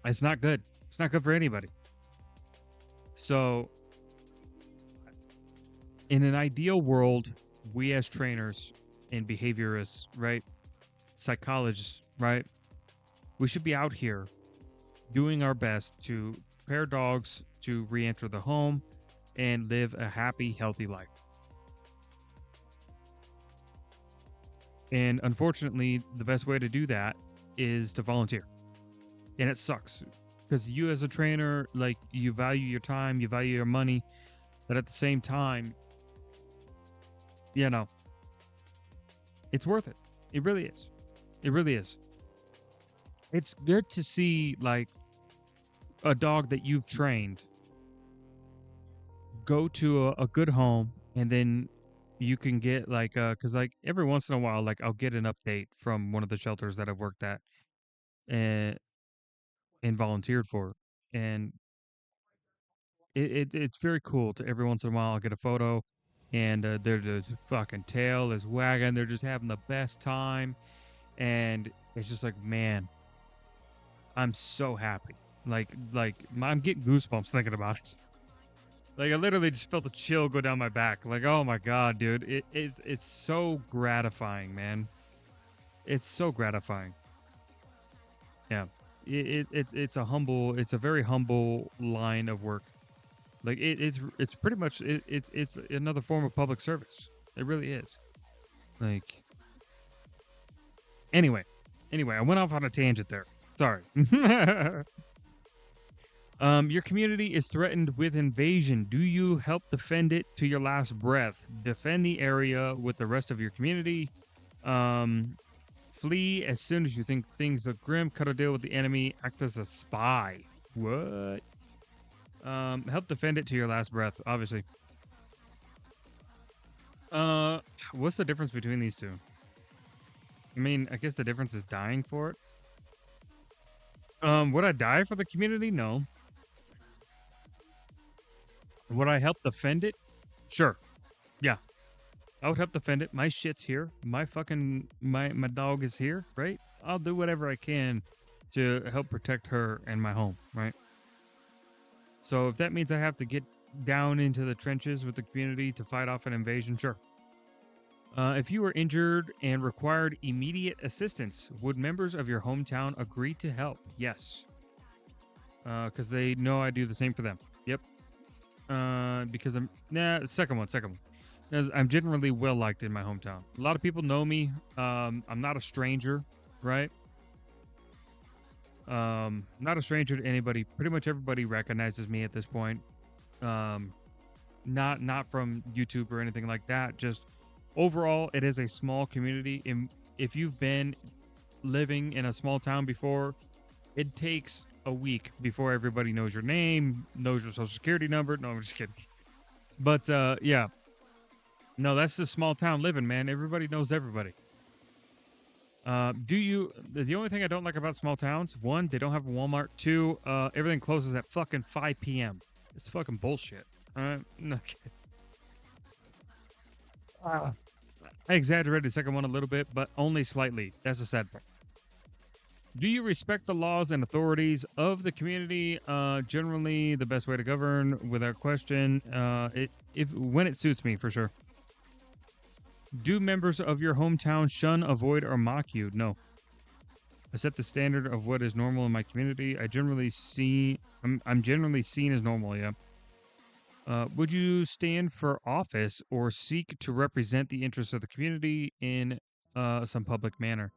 It's not good. It's not good for anybody. So, in an ideal world, we as trainers and behaviorists, right? Psychologists, right? We should be out here doing our best to prepare dogs to re-enter the home and live a happy, healthy life. And unfortunately, the best way to do that is to volunteer. And it sucks because you as a trainer, like, you value your time, you value your money, but at the same time, you know, it's worth it. It really is. It really is. It's good to see like a dog that you've trained go to a good home and then you can get like because like every once in a while, like I'll get an update from one of the shelters that I've worked at and volunteered for, and it's very cool. To every once in a while, I'll get a photo, and their just fucking tail is wagging. They're just having the best time, and it's just like, man, I'm so happy. I'm getting goosebumps thinking about it. Like I literally just felt a chill go down my back. Like, oh my god, dude, it's so gratifying, man. It's so gratifying. Yeah, it's a very humble line of work. Like it's pretty much it's another form of public service. It really is. Like anyway, I went off on a tangent there. Sorry. Your community is threatened with invasion. Do you help defend it to your last breath? Defend the area with the rest of your community. Flee as soon as you think things look grim. Cut a deal with the enemy. Act as a spy. What? Help defend it to your last breath, obviously. What's the difference between these two? I mean, I guess the difference is dying for it. Would I die for the community? No. Would I help defend it? Sure. Yeah. I would help defend it. My shit's here. My dog is here, right? I'll do whatever I can to help protect her and my home, right? So if that means I have to get down into the trenches with the community to fight off an invasion, sure. If you were injured and required immediate assistance, would members of your hometown agree to help? Yes. Because they know I do the same for them. Yep. Because second one. Because I'm generally well liked in my hometown. A lot of people know me. I'm not a stranger, right? Not a stranger to anybody. Pretty much everybody recognizes me at this point. Not from YouTube or anything like that. Just overall, it is a small community. If you've been living in a small town before, it takes a week before everybody knows your name, knows your social security number. No, I'm just kidding. But yeah. No, that's just small town living, man. Everybody knows everybody. The only thing I don't like about small towns, one, they don't have a Walmart. Two, everything closes at fucking 5 p.m. It's fucking bullshit. No kidding. I exaggerated the second one a little bit, but only slightly. That's the sad part. Do you respect the laws and authorities of the community? Generally, the best way to govern, without question. When it suits me, for sure. Do members of your hometown shun, avoid, or mock you? No. I set the standard of what is normal in my community. I'm generally seen as normal, yeah. Would you stand for office or seek to represent the interests of the community in some public manner?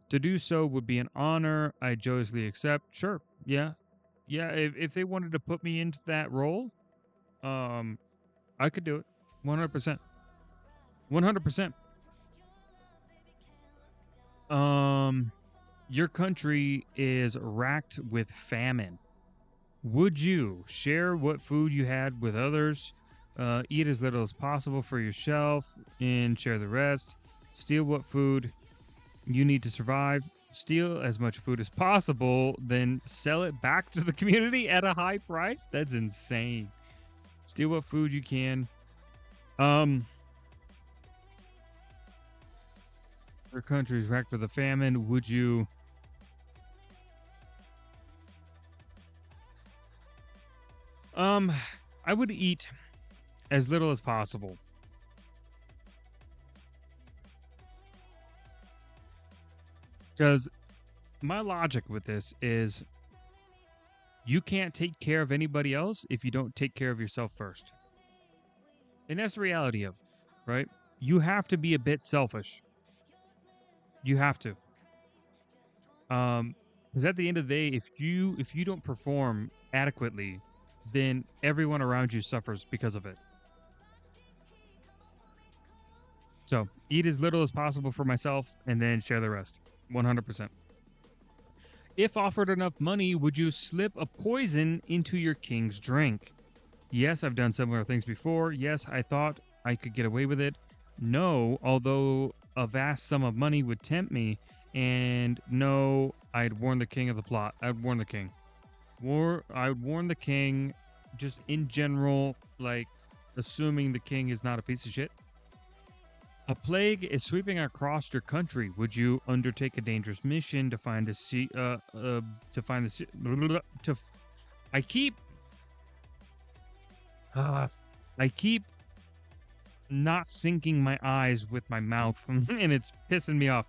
To do so would be an honor. I joyously accept. Sure. Yeah. Yeah. If they wanted to put me into that role, I could do it. 100%. 100%. Your country is racked with famine. Would you share what food you had with others? Eat as little as possible for yourself and share the rest. Steal what food you need to survive. Steal as much food as possible, then sell it back to the community at a high price? That's insane. Steal what food you can. Your country is racked with a famine. Would you... I would eat as little as possible. Because my logic with this is you can't take care of anybody else if you don't take care of yourself first. And that's the reality of it, right? You have to be a bit selfish. You have to. Because at the end of the day, if you don't perform adequately, then everyone around you suffers because of it. So eat as little as possible for myself and then share the rest. 100%. If offered enough money, would you slip a poison into your king's drink? Yes, I've done similar things before. Yes, I thought I could get away with it. No, although a vast sum of money would tempt me. And no, I'd warn the king of the plot. I'd warn the king. I'd warn the king just in general, like assuming the king is not a piece of shit. A plague is sweeping across your country. Would you undertake a dangerous mission to find a I keep not syncing my eyes with my mouth and it's pissing me off.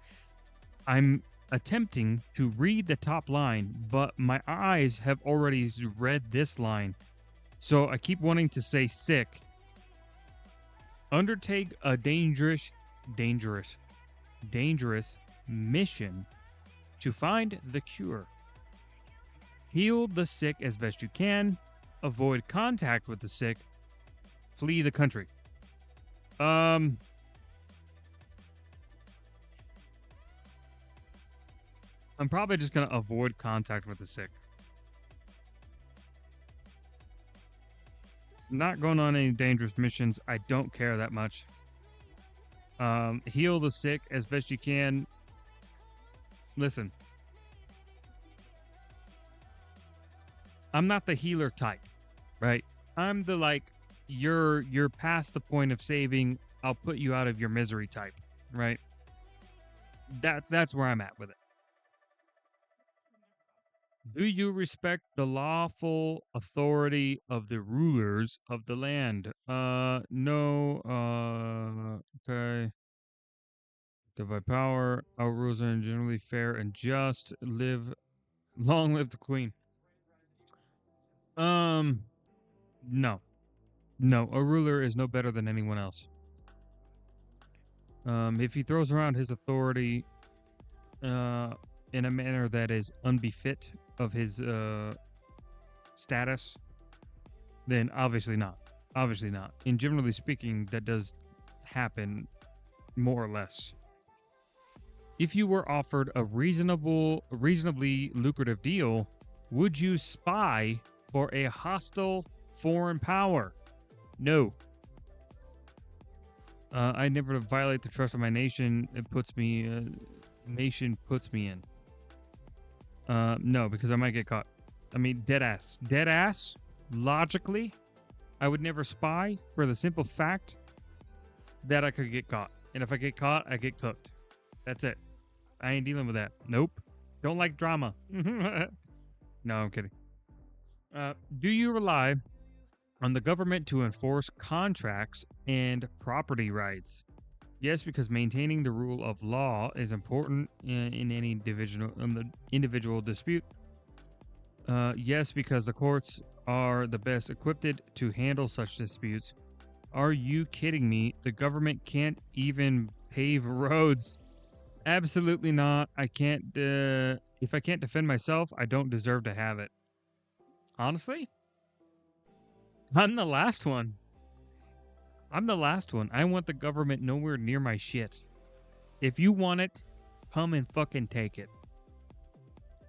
I'm attempting to read the top line, but my eyes have already read this line. So I keep wanting to say sick. Undertake a dangerous mission to find the cure. Heal the sick as best you can. Avoid contact with the sick. Flee the country. I'm probably just going to avoid contact with the sick. Not going on any dangerous missions. I don't care that much. Heal the sick as best you can. Listen. I'm not the healer type, right? I'm the like, you're past the point of saving. I'll put you out of your misery type, right? That's where I'm at with it. Do you respect the lawful authority of the rulers of the land? No. Okay. Divide power. Our rules are generally fair and just. Long live the queen. No. A ruler is no better than anyone else. If he throws around his authority, in a manner that is unbefit of his status, then obviously not. And generally speaking, that does happen more or less. If you were offered a reasonably lucrative deal, would you spy for a hostile foreign power? No. I never violate the trust of my nation. Nation puts me in. No, because I might get caught. I mean, dead ass. Logically, I would never spy for the simple fact that I could get caught. And if I get caught, I get cooked. That's it. I ain't dealing with that. Nope. Don't like drama. No, I'm kidding. Do you rely on the government to enforce contracts and property rights? Yes, because maintaining the rule of law is important in any individual dispute. Yes, because the courts are the best equipped to handle such disputes. Are you kidding me? The government can't even pave roads. Absolutely not. I can't. If I can't defend myself, I don't deserve to have it. Honestly, I'm the last one. I want the government nowhere near my shit. If you want it, come and fucking take it.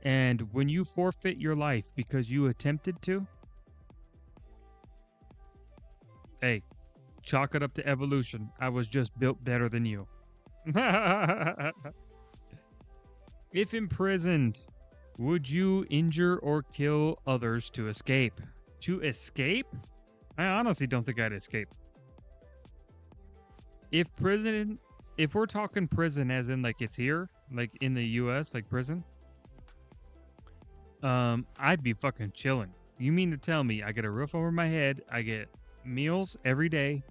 And when you forfeit your life because you attempted to, hey, chalk it up to evolution. I was just built better than you. If imprisoned, would you injure or kill others to escape? To escape? I honestly don't think I'd escape. If we're talking prison as in like it's here, like in the US, like prison, I'd be fucking chilling. You mean to tell me I get a roof over my head, I get meals every day?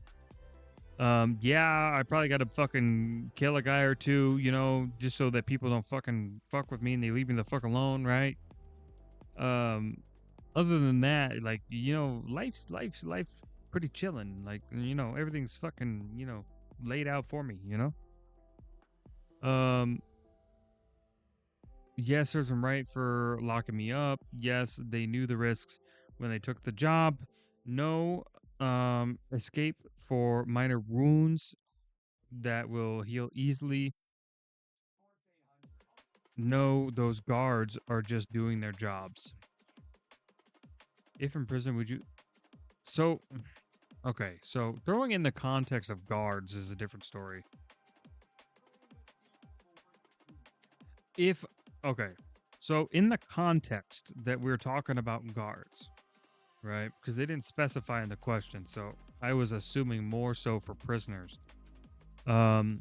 Yeah, I probably got to fucking kill a guy or two, you know, just so that people don't fucking fuck with me and they leave me the fuck alone, right? Other than that, like, you know, life's pretty chilling. Like, you know, everything's fucking, you know, laid out for me, you know? Yes, there's some right for locking me up. Yes, they knew the risks when they took the job. No, escape for minor wounds that will heal easily. No, those guards are just doing their jobs. If in prison, would you... So, Okay, so throwing in the context of guards is a different story. Okay, so in the context that we're talking about guards, right? Because they didn't specify in the question, so I was assuming more so for prisoners. No.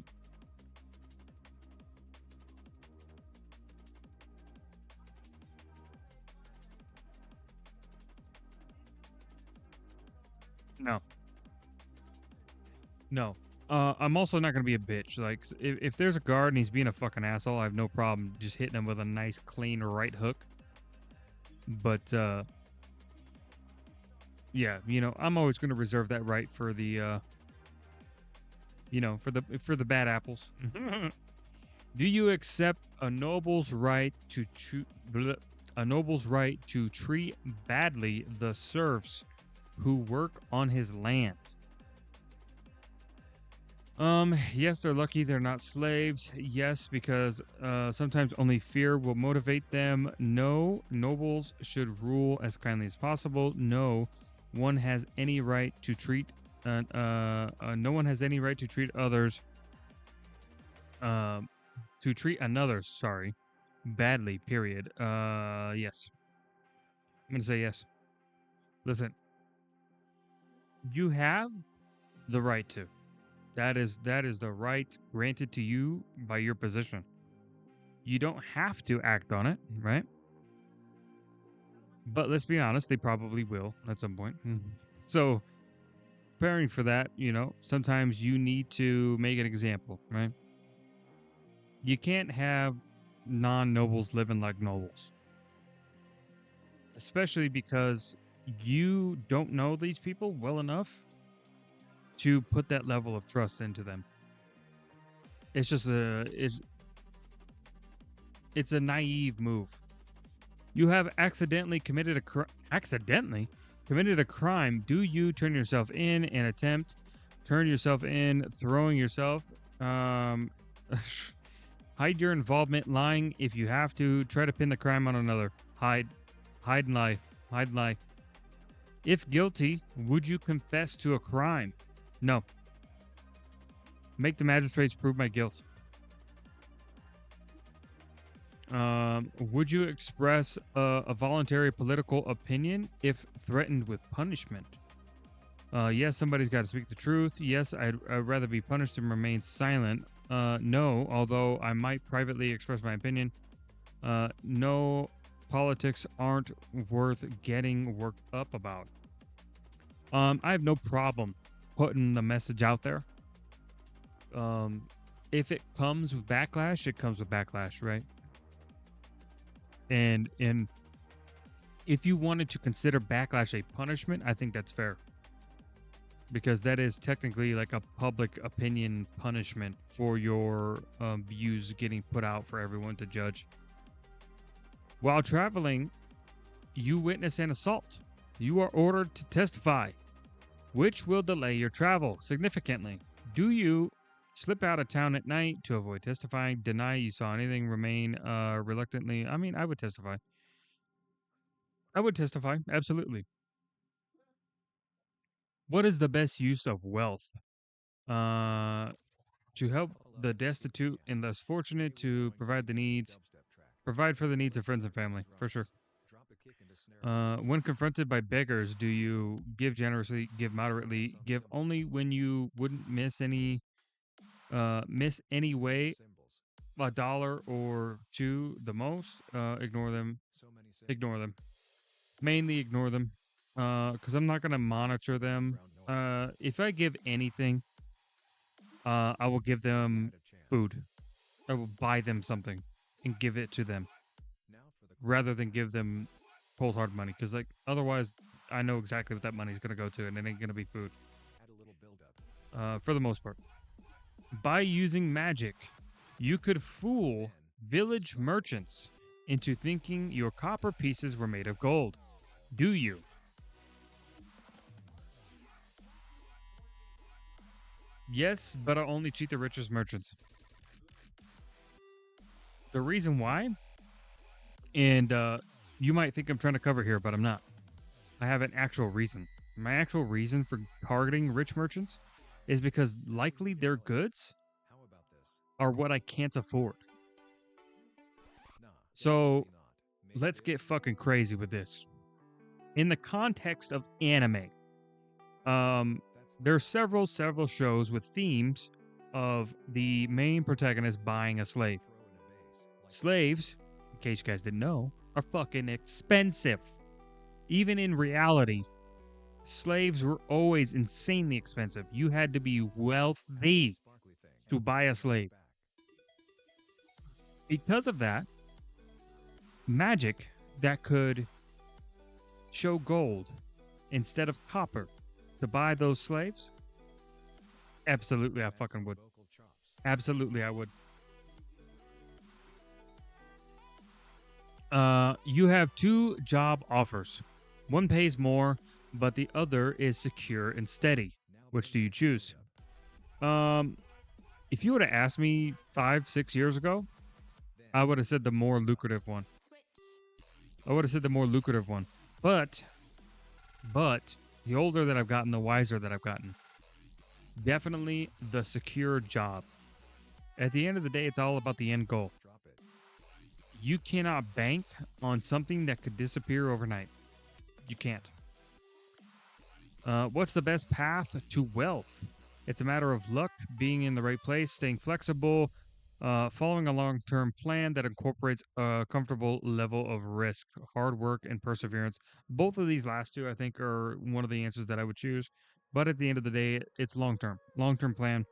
No. I'm also not gonna be a bitch. Like, if there's a guard and he's being a fucking asshole, I have no problem just hitting him with a nice, clean right hook. But, yeah, you know, I'm always gonna reserve that right for the, you know, for the bad apples. Do you accept a noble's right to treat badly the serfs who work on his land? Yes, they're lucky they're not slaves. Yes, because sometimes only fear will motivate them. No, nobles should rule as kindly as possible. No, one has any right to treat no one has any right to treat others to treat another, sorry, badly, period. Yes. I'm going to say yes. Listen. You have the right to. That is the right granted to you by your position. You don't have to act on it, right? But let's be honest, they probably will at some point. So, preparing for that, you know, sometimes you need to make an example, right? You can't have non-nobles living like nobles. Especially because you don't know these people well enough to put that level of trust into them. It's just it's a naive move. You have accidentally committed a crime. Do you turn yourself in and attempt turn yourself in, throwing yourself, hide your involvement, lying if you have to, try to pin the crime on another, hide and lie. If guilty, would you confess to a crime? No. Make the magistrates prove my guilt. Would you express a voluntary political opinion if threatened with punishment? Yes, somebody's got to speak the truth. Yes, I'd rather be punished than remain silent. No, although I might privately express my opinion. No, politics aren't worth getting worked up about. I have no problem putting the message out there. If it comes with backlash, it comes with backlash, right? And if you wanted to consider backlash a punishment, I think that's fair. Because that is technically like a public opinion punishment for your views getting put out for everyone to judge. While traveling, you witness an assault. You are ordered to testify, which will delay your travel significantly. Do you slip out of town at night to avoid testifying? Deny you saw anything? Remain reluctantly? I mean, I would testify. Absolutely. What is the best use of wealth? To help the destitute and less fortunate, to provide for the needs of friends and family, for sure. When confronted by beggars, do you give generously, give moderately, give only when you wouldn't miss any way, $1 or $2 the most? Ignore them. Mainly ignore them, because I'm not gonna monitor them. If I give anything, I will give them food. I will buy them something and give it to them, rather than give them cold hard money. Because like otherwise, I know exactly what that money's gonna go to, and it ain't gonna be food. For the most part, by using magic, you could fool village merchants into thinking your copper pieces were made of gold. Do you? Yes, but I only cheat the richest merchants. The reason why, and you might think I'm trying to cover here, but I'm not. I have an actual reason. my actual reason for targeting rich merchants is because likely their goods are what I can't afford. So let's get fucking crazy with this. In the context of anime, there are several shows with themes of the main protagonist buying a slave. Slaves, in case you guys didn't know, are fucking expensive. Even in reality, slaves were always insanely expensive. You had to be wealthy to buy a slave. Because of that, magic that could show gold instead of copper to buy those slaves, absolutely I fucking would. Absolutely I would. You have 2 job offers. One pays more, but the other is secure and steady. Which do you choose? If you would have asked me 5-6 years ago, I would have said the more lucrative one. But the older that I've gotten, the wiser that I've gotten. Definitely the secure job. At the end of the day, it's all about the end goal. You cannot bank on something that could disappear overnight. You can't. What's the best path to wealth? It's a matter of luck, being in the right place, staying flexible, following a long-term plan that incorporates a comfortable level of risk, hard work, and perseverance. Both of these last 2, I think, are one of the answers that I would choose. But at the end of the day, it's long-term. Long-term plan,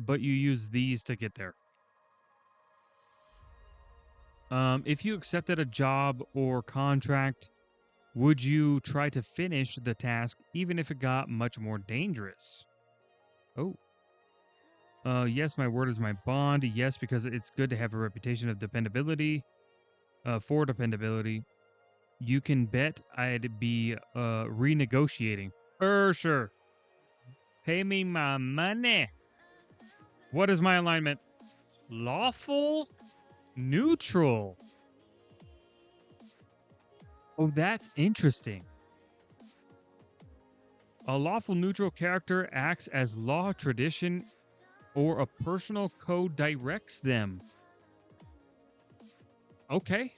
but you use these to get there. If you accepted a job or contract, would you try to finish the task even if it got much more dangerous? Oh. Yes, my word is my bond. Yes, because it's good to have a reputation of dependability. For dependability. You can bet I'd be renegotiating. For sure. Pay me my money. What is my alignment? Lawful? Neutral. Oh, that's interesting. A lawful neutral character acts as law, tradition, or a personal code directs them. Okay.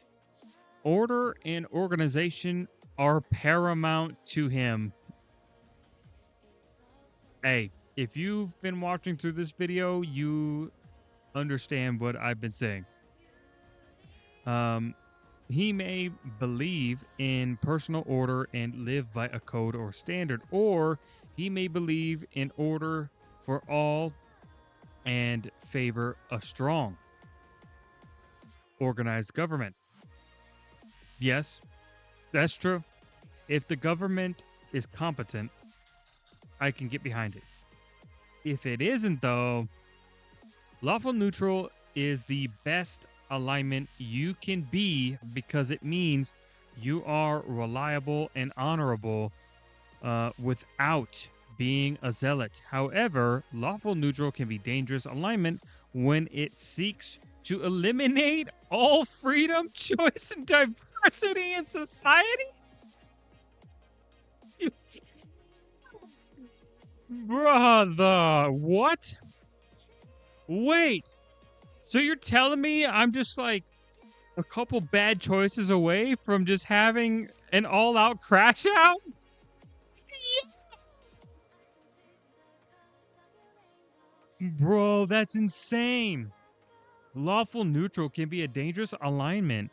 Order and organization are paramount to him. Hey, if you've been watching through this video, you understand what I've been saying. He may believe in personal order and live by a code or standard, or he may believe in order for all and favor a strong, organized government. Yes, that's true. If the government is competent, I can get behind it. If it isn't, though, lawful neutral is the best alignment you can be because it means you are reliable and honorable without being a zealot. However, lawful neutral can be dangerous alignment when it seeks to eliminate all freedom, choice, and diversity in society. Brother, what? Wait. So you're telling me I'm just like a couple bad choices away from just having an all-out crash out? Yeah. Bro, that's insane. Lawful neutral can be a dangerous alignment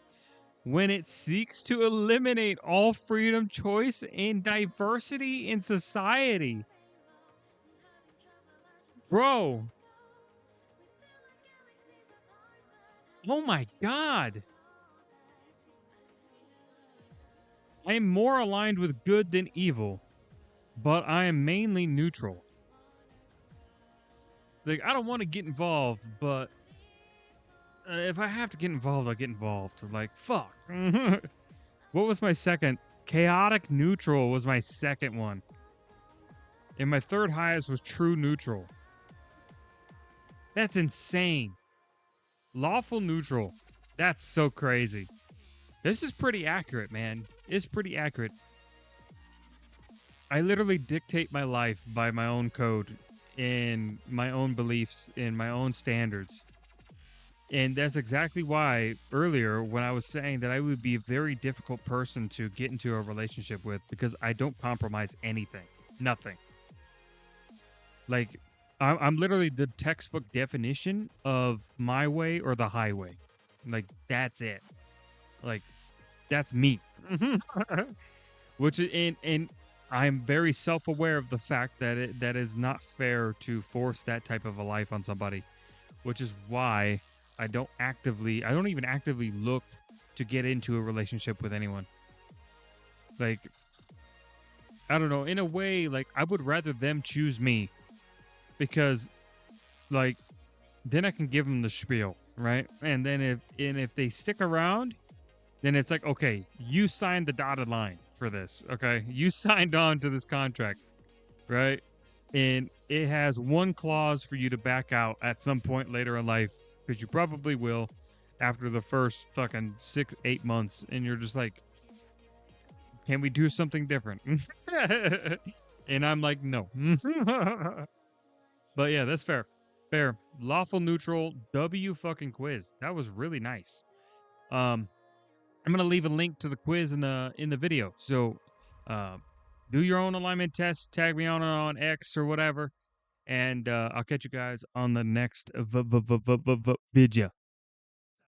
when it seeks to eliminate all freedom, choice, and diversity in society. Bro. Oh my God. I am more aligned with good than evil, but I am mainly neutral. Like, I don't want to get involved, but if I have to get involved, I'll get involved. Like, fuck. What was my second? Chaotic neutral was my second one. And my third highest was true neutral. That's insane. Lawful neutral. That's so crazy. This is pretty accurate, man. It's pretty accurate. I literally dictate my life by my own code and my own beliefs and my own standards. And that's exactly why earlier when I was saying that I would be a very difficult person to get into a relationship with because I don't compromise anything. Nothing. Like I'm literally the textbook definition of my way or the highway. Like that's it. Like that's me. Which is and I'm very self-aware of the fact that that is not fair to force that type of a life on somebody, which is why I don't even actively look to get into a relationship with anyone. Like I don't know, in a way, like I would rather them choose me because like then I can give them the spiel, right? And then if they stick around, then it's like, okay, you signed the dotted line for this, okay? You signed on to this contract, right? And it has one clause for you to back out at some point later in life, because you probably will after the first fucking 6-8 months, and you're just like, can we do something different? And I'm like, no. But yeah, that's fair. Fair. Lawful neutral W fucking quiz. That was really nice. I'm gonna leave a link to the quiz in the video. So do your own alignment test, tag me on X or whatever, and I'll catch you guys on the next video.